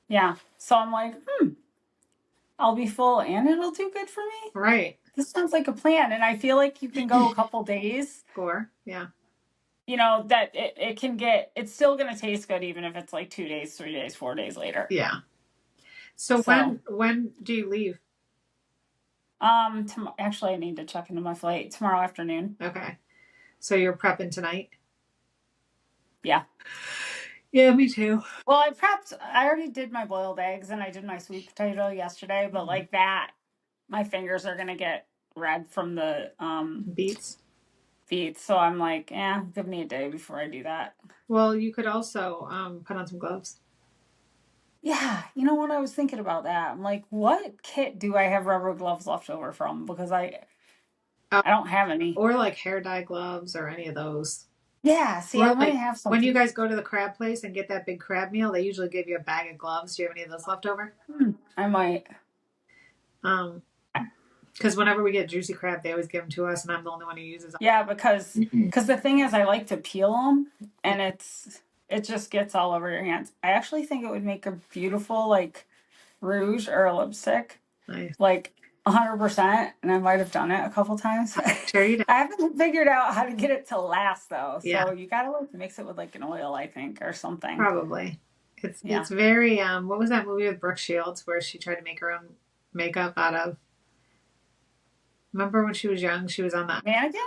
Yeah, so I'm like, I'll be full and it'll do good for me. Right. This sounds like a plan, and I feel like you can go a couple days. Score. Yeah. That it can it's still gonna taste good even if it's like 2 days, 3 days, 4 days later. Yeah. So when do you leave? Actually, I need to check into my flight tomorrow afternoon. Okay. So you're prepping tonight? Yeah. Yeah, me too. Well, I already did my boiled eggs and I did my sweet potato yesterday, but like that, my fingers are gonna get red from the Beets. beets. So I'm like, give me a day before I do that. Well, you could also put on some gloves. Yeah, you know what? I was thinking about that. I'm like, what kit do I have rubber gloves left over from? Because I don't have any. Or like hair dye gloves or any of those. Yeah, see, Or I might like have some. when you guys go to the crab place and get that big crab meal, they usually give you a bag of gloves. Do you have any of those left over? I might. Because whenever we get juicy crab, they always give them to us, and I'm the only one who uses them. Yeah, because the thing is, I like to peel them, and it just gets all over your hands. I actually think it would make a beautiful like rouge or a lipstick. Nice. Like 100%, and I might have done it a couple times. Sure you did. I haven't figured out how to get it to last though. Yeah. So you gotta like mix it with like an oil, I think, or something. Probably. Yeah. It's very what was that movie with Brooke Shields where she tried to make her own makeup out of, remember when she was young, she was on the Mannequin?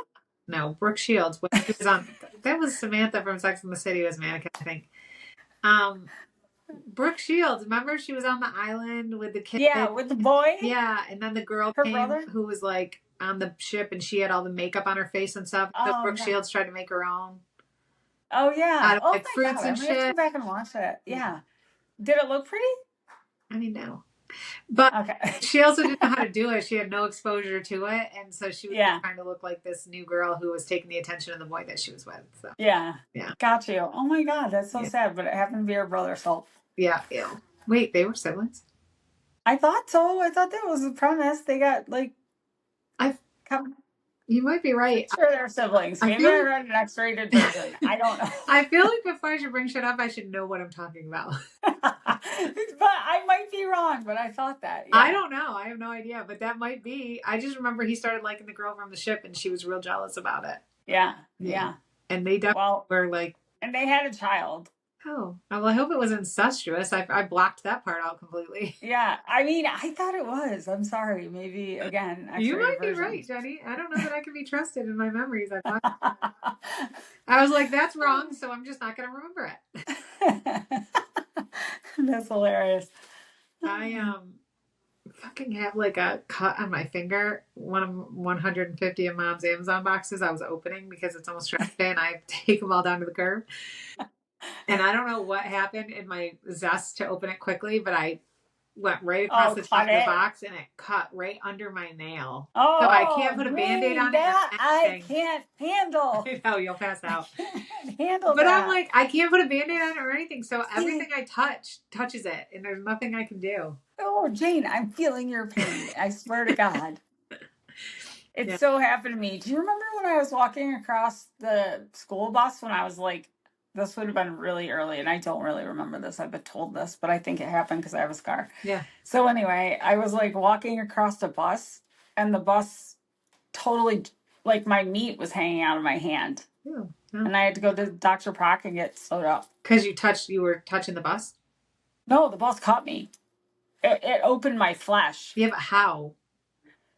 no, Brooke Shields when she was on that was Samantha from Sex and the City was mannequin, I think. Brooke Shields, remember she was on the island with the kid? Yeah, with the boy? Yeah, and then the girl Her came brother? who was like on the ship and she had all the makeup on her face and stuff. So Brooke Shields tried to make her own. Oh yeah. Out of Oh like my fruits God. and I'm gonna have to go shit. back and watch it. Yeah. Did it look pretty? I mean, no. But okay. she also didn't know how to do it. She had no exposure to it. And so she was trying to look like this new girl who was taking the attention of the boy that she was with. So yeah. Yeah. Got you. Oh my God. That's so sad. But it happened to be her brother's fault. Yeah. Ew. Wait, they were siblings? I thought so. I thought that was the premise. They got like you might be right. I'm sure they're siblings. Maybe I read an X-rated version. I don't know. I feel like before I should bring shit up, I should know what I'm talking about. But I might be wrong, but I thought that. Yeah. I don't know. I have no idea, but that might be. I just remember he started liking the girl from the ship and she was real jealous about it. Yeah. Yeah. And they definitely were like. And they had a child. Oh, well, I hope it was incestuous. I blocked that part out completely. Yeah, I mean, I thought it was. I'm sorry. Maybe again. You might be right, Jenny. I don't know that I can be trusted in my memories. I was like, that's wrong, so I'm just not going to remember it. That's hilarious. I fucking have like a cut on my finger. One of 150 of Mom's Amazon boxes I was opening because it's almost trash day and I have to take them all down to the curb. And I don't know what happened in my zest to open it quickly, but I went right across the top of the box and it cut right under my nail. Oh, so I can't put a Band-Aid on it. I can't handle. I know, you'll pass out. Handle but that. I'm like, I can't put a Band-Aid on it or anything. So everything I touches it, and there's nothing I can do. Oh, Jane, I'm feeling your pain. I swear to God. It so happened to me. Do you remember when I was walking across the school bus when I was like, this would have been really early, and I don't really remember this. I've been told this, but I think it happened because I have a scar. Yeah. So anyway, I was like walking across the bus, and the bus totally, like my meat was hanging out of my hand. Yeah. And I had to go to Dr. Proc and get sewed up. Because you were touching the bus? No, the bus caught me. It opened my flesh. Yeah, but how?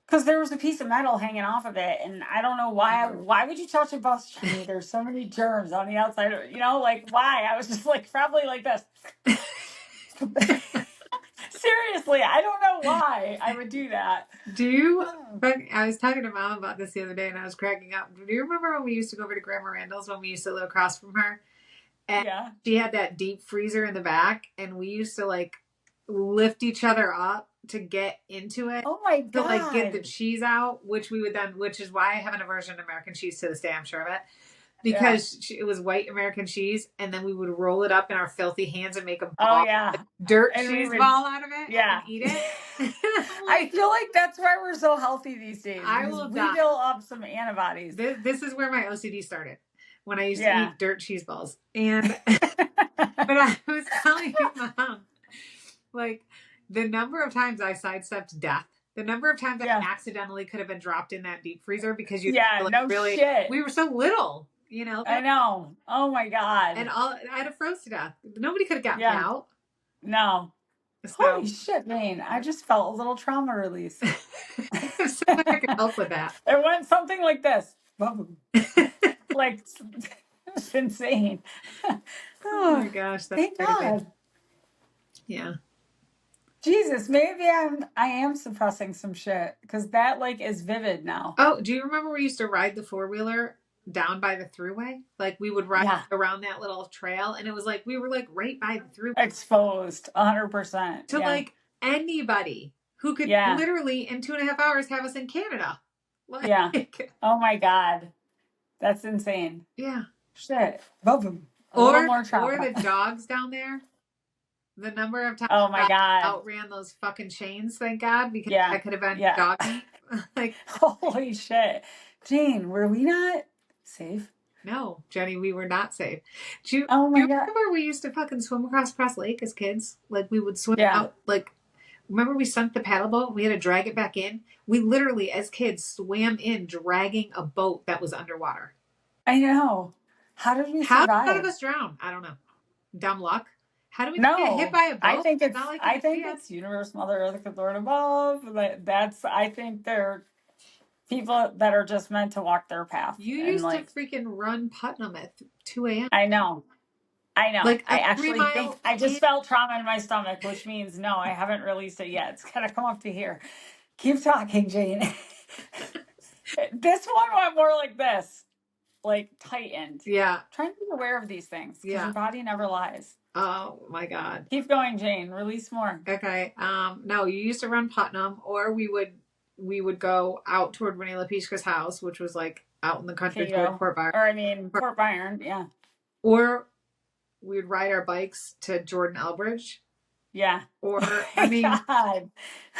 Because there was a piece of metal hanging off of it, and I don't know why. Why would you touch a bus, Jenny? There's so many germs on the outside of it. You know, like, why? I was just like, probably like this. Seriously, I don't know why I would do that. But I was talking to Mom about this the other day, and I was cracking up. Do you remember when we used to go over to Grandma Randall's when we used to live across from her? And she had that deep freezer in the back, and we used to, like, lift each other up to get into it. Oh my God. To like get the cheese out, which is why I have an aversion to American cheese to this day, I'm sure of it. Because it was white American cheese, and then we would roll it up in our filthy hands and make a ball, dirt cheese ball out of it and eat it. I feel like that's why we're so healthy these days. We build up some antibodies. This is where my OCD started, when I used to eat dirt cheese balls. And but I was telling you, Mom, like, the number of times I sidestepped death, the number of times I accidentally could have been dropped in that deep freezer because shit. We were so little, you know. I know. Oh my God. And I'd have froze to death. Nobody could have gotten me out. No. So, holy shit, man. I just felt a little trauma release. So I could help with that. It went something like this. Like, it's insane. Oh my gosh. That's thank God. Yeah. Jesus, maybe I am suppressing some shit because that like is vivid now. Oh, do you remember we used to ride the 4-wheeler down by the thruway? Like we would ride around that little trail, and it was like we were like right by the thruway, exposed 100% to like anybody who could literally in 2.5 hours have us in Canada. Like, oh my God, that's insane. Yeah. Shit. Or the dogs down there. The number of times I outran those fucking chains, thank God, because I could have been doggy. Like, holy shit. Jane, were we not safe? No, Jenny, we were not safe. Do you remember we used to fucking swim across Press Lake as kids? Like, we would swim out, like, remember we sunk the paddle boat? We had to drag it back in. We literally, as kids, swam in dragging a boat that was underwater. I know. How did we How did none of survive? us drown? I don't know. Dumb luck. How do we get hit No, by a boat? Not like I think we had. it's universe, mother earth, good Lord above. That's I think they're people that are just meant to walk their path. You And used to like, freaking run Putnam at 2 a.m. I know. I know. Like I a three actually think mile I just in. felt trauma in my stomach, which means no, I haven't released it yet. It's gotta come up to here. Keep talking, Jane. This one went more like this, like tightened. Yeah, Trying to be aware of these things because yeah. your body never lies. Oh my God. Keep going, Jane. Release more. Okay. No, you used to run Putnam, or we would go out toward Renee LaPishka's house, which was like out in the country toward Keto. Port Byron, Or I mean Port Byron, yeah. or we would ride our bikes to Jordan Elbridge. Yeah. Or, Oh I my mean, God.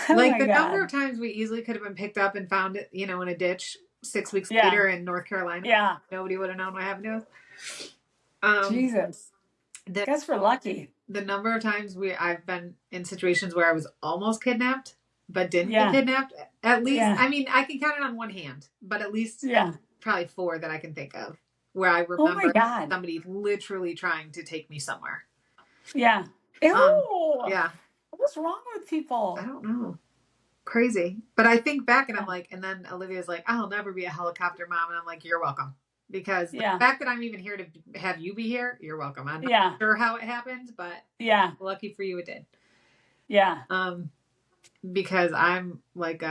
Oh like my the number God. of times we easily could have been picked up and found it, in a ditch 6 weeks Yeah. later in North Carolina. Yeah. Nobody would have known what happened to us. Um, Jesus. the Guess we're lucky. the number of times I've been in situations where I was almost kidnapped, but didn't get Yeah. kidnapped. At least, Yeah. I mean, I can count it on one hand, but at least Yeah. probably four that I can think of where I Oh my remember God. somebody literally trying to take me somewhere. Yeah. Ew. Yeah, What's wrong with people? I don't know. Crazy. But I think back and I'm Yeah. like, and then Olivia's like, I'll never be a helicopter mom. And I'm like, you're welcome. Because the Yeah. fact that I'm even here to have you be here, you're welcome. I'm not Yeah. sure how it happened, but Yeah. lucky for you it did. Yeah. Because I'm like,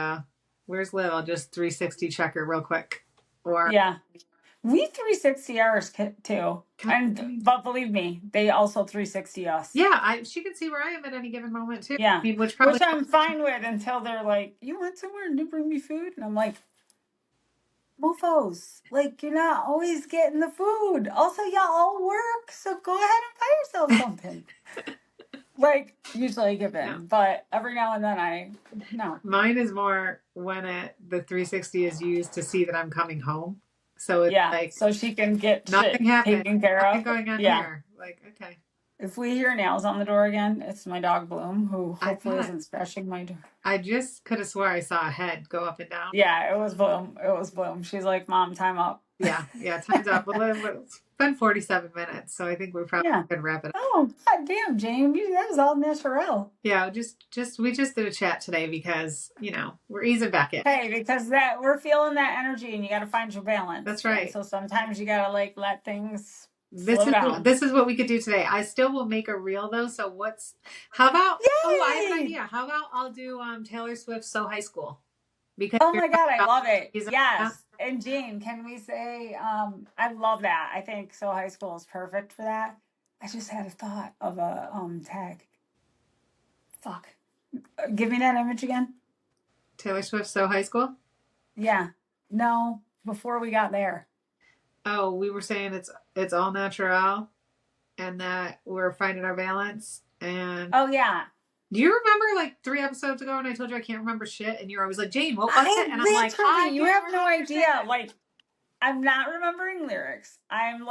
where's Liv? I'll just 360 check her real quick. Or Yeah. We 360 ours too. But believe me, they also 360 us. Yeah, she can see where I am at any given moment too. Yeah. I mean, which I'm fine with until they're like, you went somewhere and you bring me food? And I'm like, mofos, like you're not always getting the food. Also, y'all all work, so go ahead and buy yourself something. Like usually I give in, Yeah. but every now and then no. Mine is more when the 360 is used to see that I'm coming home. So it's like, so she can get nothing shit happened. taken care Nothing of. going on here. Like, okay. If we hear nails on the door again, it's my dog Bloom, who hopefully isn't scratching my door. I just could have swore I saw a head go up and down. Yeah, it was Bloom. It was Bloom. She's like, Mom, time up. Yeah, time's up. Well, it's been 47 minutes, so I think we probably could wrap it up. Oh, God damn, Jane, that was all natural. Yeah, we just did a chat today because, we're easing back in. Hey, because we're feeling that energy and you got to find your balance. That's right. And so sometimes you got to let things This is what we could do today. I still will make a reel though. So how about, I have an idea. How about I'll do Taylor Swift's So High School? Because oh my God, I love it. Yes. And Jane, can we say, I love that. I think So High School is perfect for that. I just had a thought of a tag. Fuck. Give me that image again. Taylor Swift So High School? Yeah. No, before we got there. Oh, we were saying it's all natural and that we're finding our balance. And oh yeah. Do you remember 3 episodes ago when I told you I can't remember shit and you were always like, Jane, what was it? And I'm like, you have no idea. I'm not remembering lyrics. I'm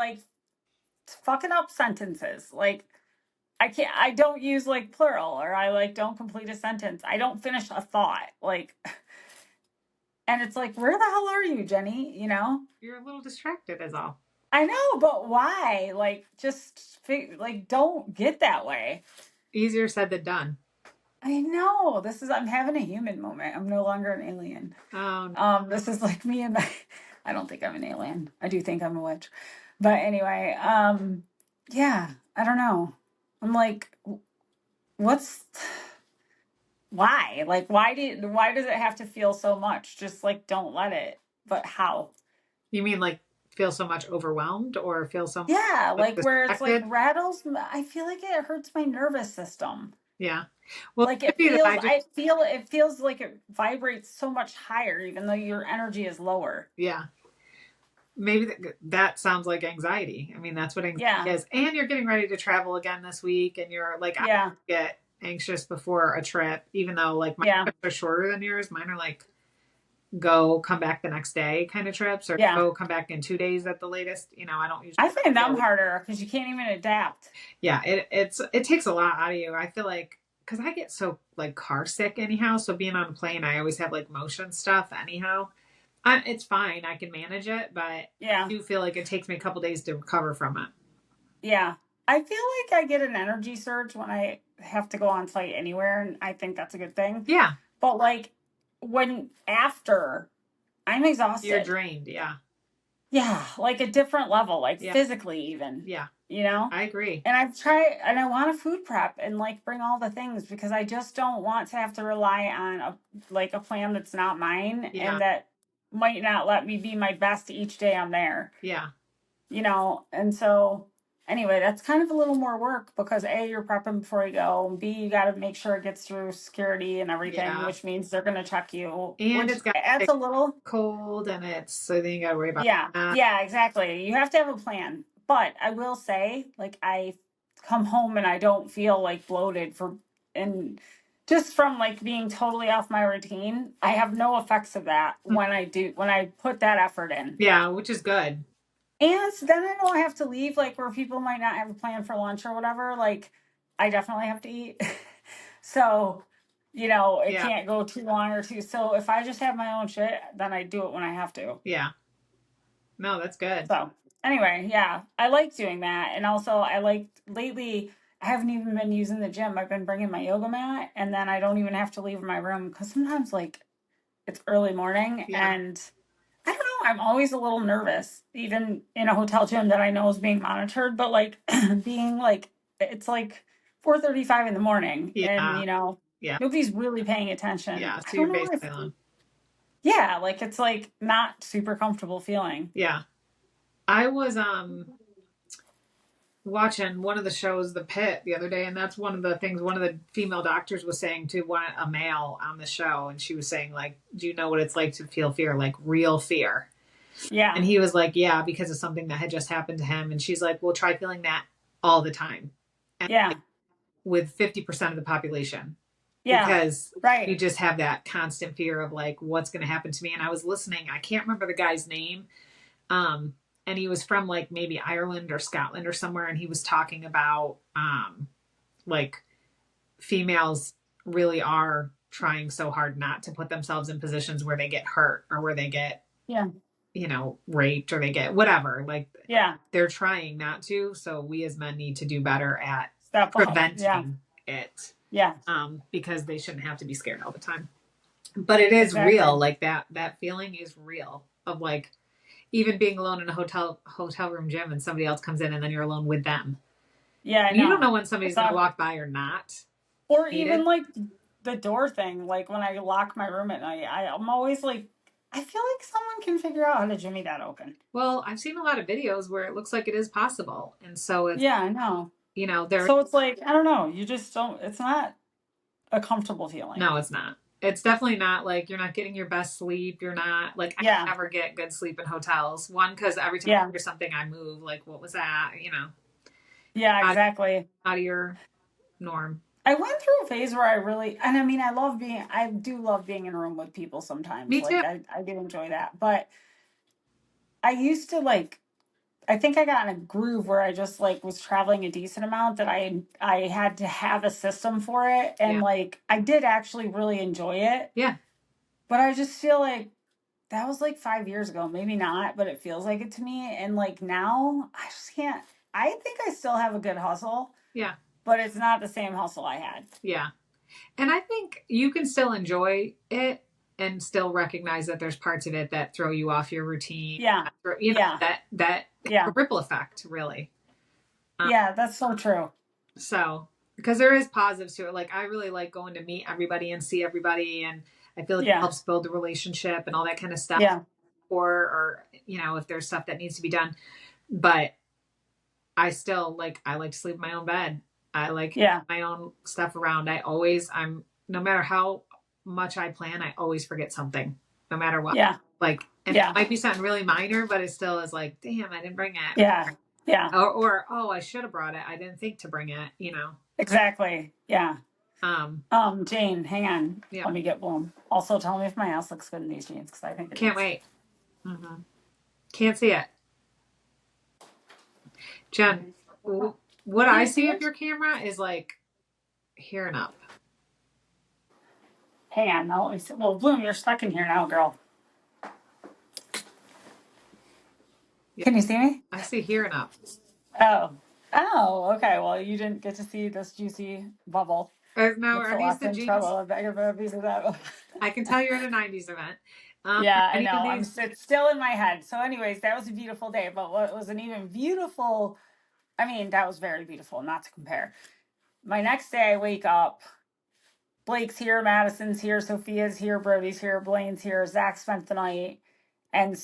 fucking up sentences. I don't use plural, or I don't complete a sentence. I don't finish a thought. And it's where the hell are you, Jenny? You're a little distracted is all. I know, but why? Don't get that way. Easier said than done. I know. I'm having a human moment. I'm no longer an alien. This is me and I don't think I'm an alien. I do think I'm a witch. But anyway, yeah, I don't know. I'm why? Why does it have to feel so much? Just don't let it. But how? You mean feel so much overwhelmed or feel so much where it's rattles? I feel like it hurts my nervous system. Yeah. Well, it feels like it vibrates so much higher, even though your energy is lower. Yeah. Maybe that sounds like anxiety. I mean, that's what anxiety is. And you're getting ready to travel again this week, and you're I get anxious before a trip, even though my trips are shorter than yours. Mine are go come back the next day kind of trips, or go come back in 2 days at the latest. I don't usually. I find them harder because you can't even adapt. Yeah, it takes a lot out of you. I feel like because I get so like car sick anyhow. So being on a plane, I always have like motion stuff anyhow. It's fine. I can manage it, but I Yeah. do feel like it takes me a couple days to recover from it. Yeah. I feel like I get an energy surge when I have to go on site anywhere, and I think that's a good thing. Yeah. But like when after I'm You're exhausted. drained. Yeah. Yeah, like a different level, like Yeah. physically even, Yeah. you know? I agree. And I've tried, and I want to food prep and like bring all the things because I just don't want to have to rely on a plan that's not mine Yeah. and that might not let me be my best each day I'm there, Yeah. And so anyway, that's kind of a little more work because A, you're prepping before you go, and B, you got to make sure it gets through security and everything, Yeah. which means they're going to check you, And which it's got adds like a little. cold and it's so then you gotta worry about Yeah, that. yeah, exactly. You have to have a plan. But I will say, like, I come home and I don't feel like bloated and just from like being totally off my routine, I have no effects of that when I put that effort in. Yeah, which is good. And then I don't have to leave like where people might not have a plan for lunch or whatever. Like, I definitely have to eat. So, it Yeah. can't go too long or too. So if I just have my own shit, then I do it when I have to. Yeah. No, that's good. So anyway, yeah, I like doing that. And also, I like lately, I haven't even been using the gym. I've been bringing my yoga mat, and then I don't even have to leave my room because sometimes, like, it's early morning Yeah. and I don't know, I'm always a little nervous, even in a hotel gym that I know is being monitored, but like being like, it's like 4:35 in the morning and, Yeah. Yeah. nobody's really paying attention. Yeah. I So don't you're know if, basically alone. yeah, like it's like not super comfortable feeling. Yeah. I was watching one of the shows, The Pit, the other day, and that's one of the things one of the female doctors was saying to one a male on the show, and she was saying like, "Do you know what it's like to feel fear, like real fear?" Yeah. And he was like, "Yeah," because of something that had just happened to him. And she's like, "Well, try feeling that all the time, and Yeah. with 50% of the population." Yeah. Because you Right. just have that constant fear of like what's going to happen to me. And I was listening, I can't remember the guy's name, um, and he was from like maybe Ireland or Scotland or somewhere, and he was talking about like females really are trying so hard not to put themselves in positions where they get hurt or where they get Yeah. raped or they get whatever, like Yeah. they're trying not to. So we as men need to do better at Step up. Yeah. preventing it, Yeah. because they shouldn't have to be scared all the time. But it is real, Exactly. like that feeling is real of like even being alone in a hotel room gym and somebody else comes in and then you're alone with them. Yeah, I And you don't know know. when somebody's It's going to not, walk by or not or even needed. like the door thing. Like when I lock my room at night, I'm always like, I feel like someone can figure out how to jimmy that open. Well, I've seen a lot of videos where it looks like it is possible. And so it's, Yeah, I know. there, So it's like, I don't know. You just don't, it's not a comfortable feeling. no, it's not. It's definitely not like you're not getting your best sleep. You're not like, I Yeah. never get good sleep in hotels. One, because every time Yeah. there's something I move, like, what was that? Yeah, Out, exactly. out of your norm. I went through a phase where I really, and I mean, I do love being in a room with people sometimes. Me too. Like, I do enjoy that. But I used to like, I think I got in a groove where I just like was traveling a decent amount that I had to have a system for it. And Yeah. like, I did actually really enjoy it. Yeah. But I just feel like that was like 5 years ago. Maybe not, but it feels like it to me. And like now, I just can't, I think I still have a good hustle, Yeah. but it's not the same hustle I had. Yeah. And I think you can still enjoy it and still recognize that there's parts of it that throw you off your routine. Yeah. Yeah. That Yeah. a ripple effect, really. Yeah, that's so true. So, because there is positives to it. Like, I really like going to meet everybody and see everybody. And I feel like it Yeah. helps build the relationship and all that kind of stuff. Yeah. Or, if there's stuff that needs to be done. But I still I like to sleep in my own bed. I like Yeah. my own stuff around. No matter how much I plan, I always forget something, no matter what. Yeah. And Yeah. it might be something really minor, but it still is like, damn, I didn't bring it. Yeah. Yeah. Or oh, I should have brought it. I didn't think to bring it, Exactly. Yeah. Um, Jane, hang on. yeah. Let me get blown. Also, tell me if my ass looks good in these jeans because I think it Can't does. wait. Mm-hmm. Can't see it. Jen, what I see of your camera is like here and up. Hang on, now let me see. Well, Bloom, you're stuck in here now, girl. Yeah. Can you see me? I see here and up. Oh. Oh, okay. Well, you didn't get to see this juicy bubble. No, Gets are a these lot the in jeans? trouble. I beg of a piece of that. I can tell you're at a 90s event. Are Yeah, I any of know. these? It's still in my head. So, anyways, that was a beautiful day. But what was an even beautiful, I mean, that was very beautiful, not to compare. My next day, I wake up. Blake's here, Madison's here, Sophia's here, Brody's here, Blaine's here, Zach spent the night. And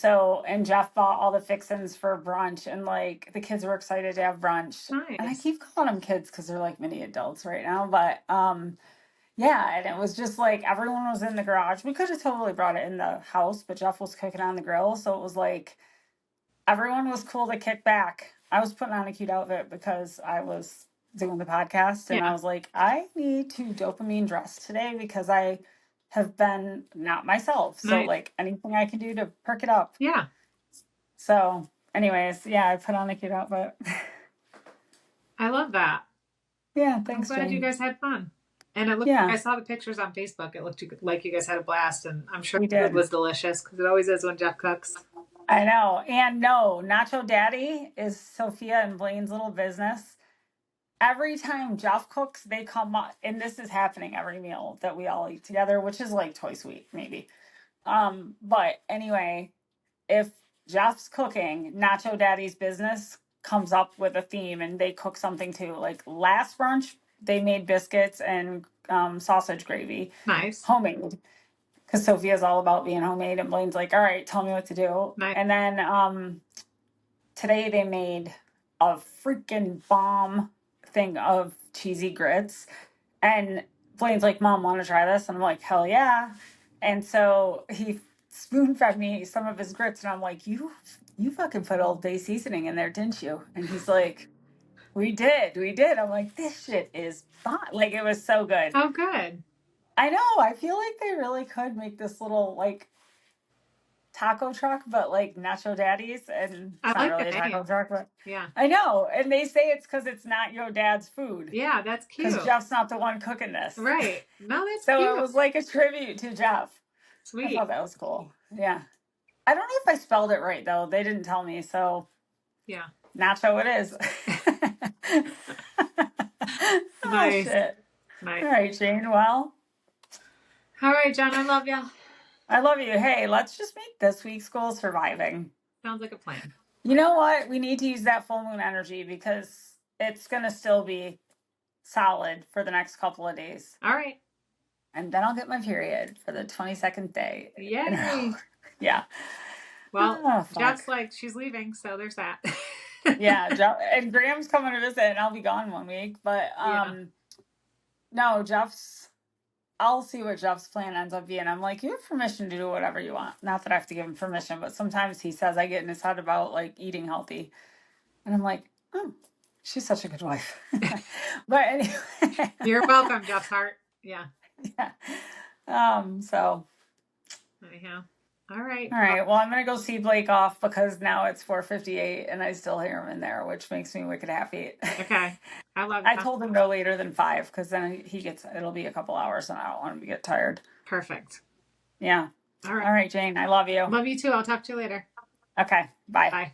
Jeff bought all the fixins for brunch, and like the kids were excited to have brunch. And I Nice. keep calling them kids because they're like mini adults right now. But yeah, and it was just like everyone was in the garage. We could have totally brought it in the house, but Jeff was cooking on the grill. So it was like everyone was cool to kick back. I was putting on a cute outfit because I was doing the podcast, and I Yeah. was like, I need to dopamine dress today because I have been not myself. So Nice. like anything I can do to perk it up. Yeah. So anyways, yeah, I put on a cute outfit. I love that. Yeah, I'm thanks, glad you Jane. guys had fun. And it looked, Yeah, I saw the pictures on Facebook. It looked like you guys had a blast, and I'm sure we the food did. was delicious because it always is when Jeff cooks. I know. And no, Nacho Daddy is Sophia and Blaine's little business. Every time Jeff cooks, they come up, and this is happening every meal that we all eat together, which is like twice a week, maybe. But anyway, if Jeff's cooking, Nacho Daddy's business comes up with a theme and they cook something too. Like last brunch, they made biscuits and sausage gravy, Nice. homemade. Because Sophia's all about being homemade, and Blaine's like, all right, tell me what to do. Nice. And then today they made a freaking bomb thing of cheesy grits. And Blaine's like, Mom, want to try this? And I'm like, hell yeah. And so he spoon fed me some of his grits, and I'm like, you fucking put Old Bay seasoning in there, didn't you? And he's like, we did. I'm like, this shit is fun. Like, it was so good. Oh, good. I know. I feel like they really could make this little like taco truck, but like Nacho Daddy's, and I it's not like really the a taco name. truck, but Yeah. I know. And they say it's because it's not your dad's food, Yeah, that's because cute. Jeff's not the one cooking this. Right. No, that's So cute. it was like a tribute to Jeff. I Sweet. thought that was cool. Yeah. I don't know if I spelled it right though. They didn't tell me, so Yeah. Nacho it is. Oh Nice. shit. Nice. All right, Jane. Well, All right, Jen, I love you. I love you. Hey, let's just make this week's goal surviving. Sounds like a plan. You know what? We need to use that full moon energy because it's going to still be solid for the next couple of days. All right. And then I'll get my period for the 22nd day. Yay. Yeah. Well, Oh, Jeff's fuck. like, she's leaving, so there's that. Yeah, and Graham's coming to visit, and I'll be gone 1 week. But Yeah. no, I'll see what Jeff's plan ends up being. I'm like, you have permission to do whatever you want. Not that I have to give him permission, but sometimes he says I get in his head about like eating healthy. And I'm like, oh, she's such a good wife. But anyway. You're welcome, Jeff's heart. Yeah. Yeah. So. Anyhow. All right. All right. Well, I'm gonna go see Blake off because now it's 4:58 and I still hear him in there, which makes me wicked happy. Okay. I love I that. told him no later than 5 because then it'll be a couple hours and I don't want him to get tired. Perfect. Yeah. All right. All right, Jane. I love you. Love you too. I'll talk to you later. Okay. Bye. Bye.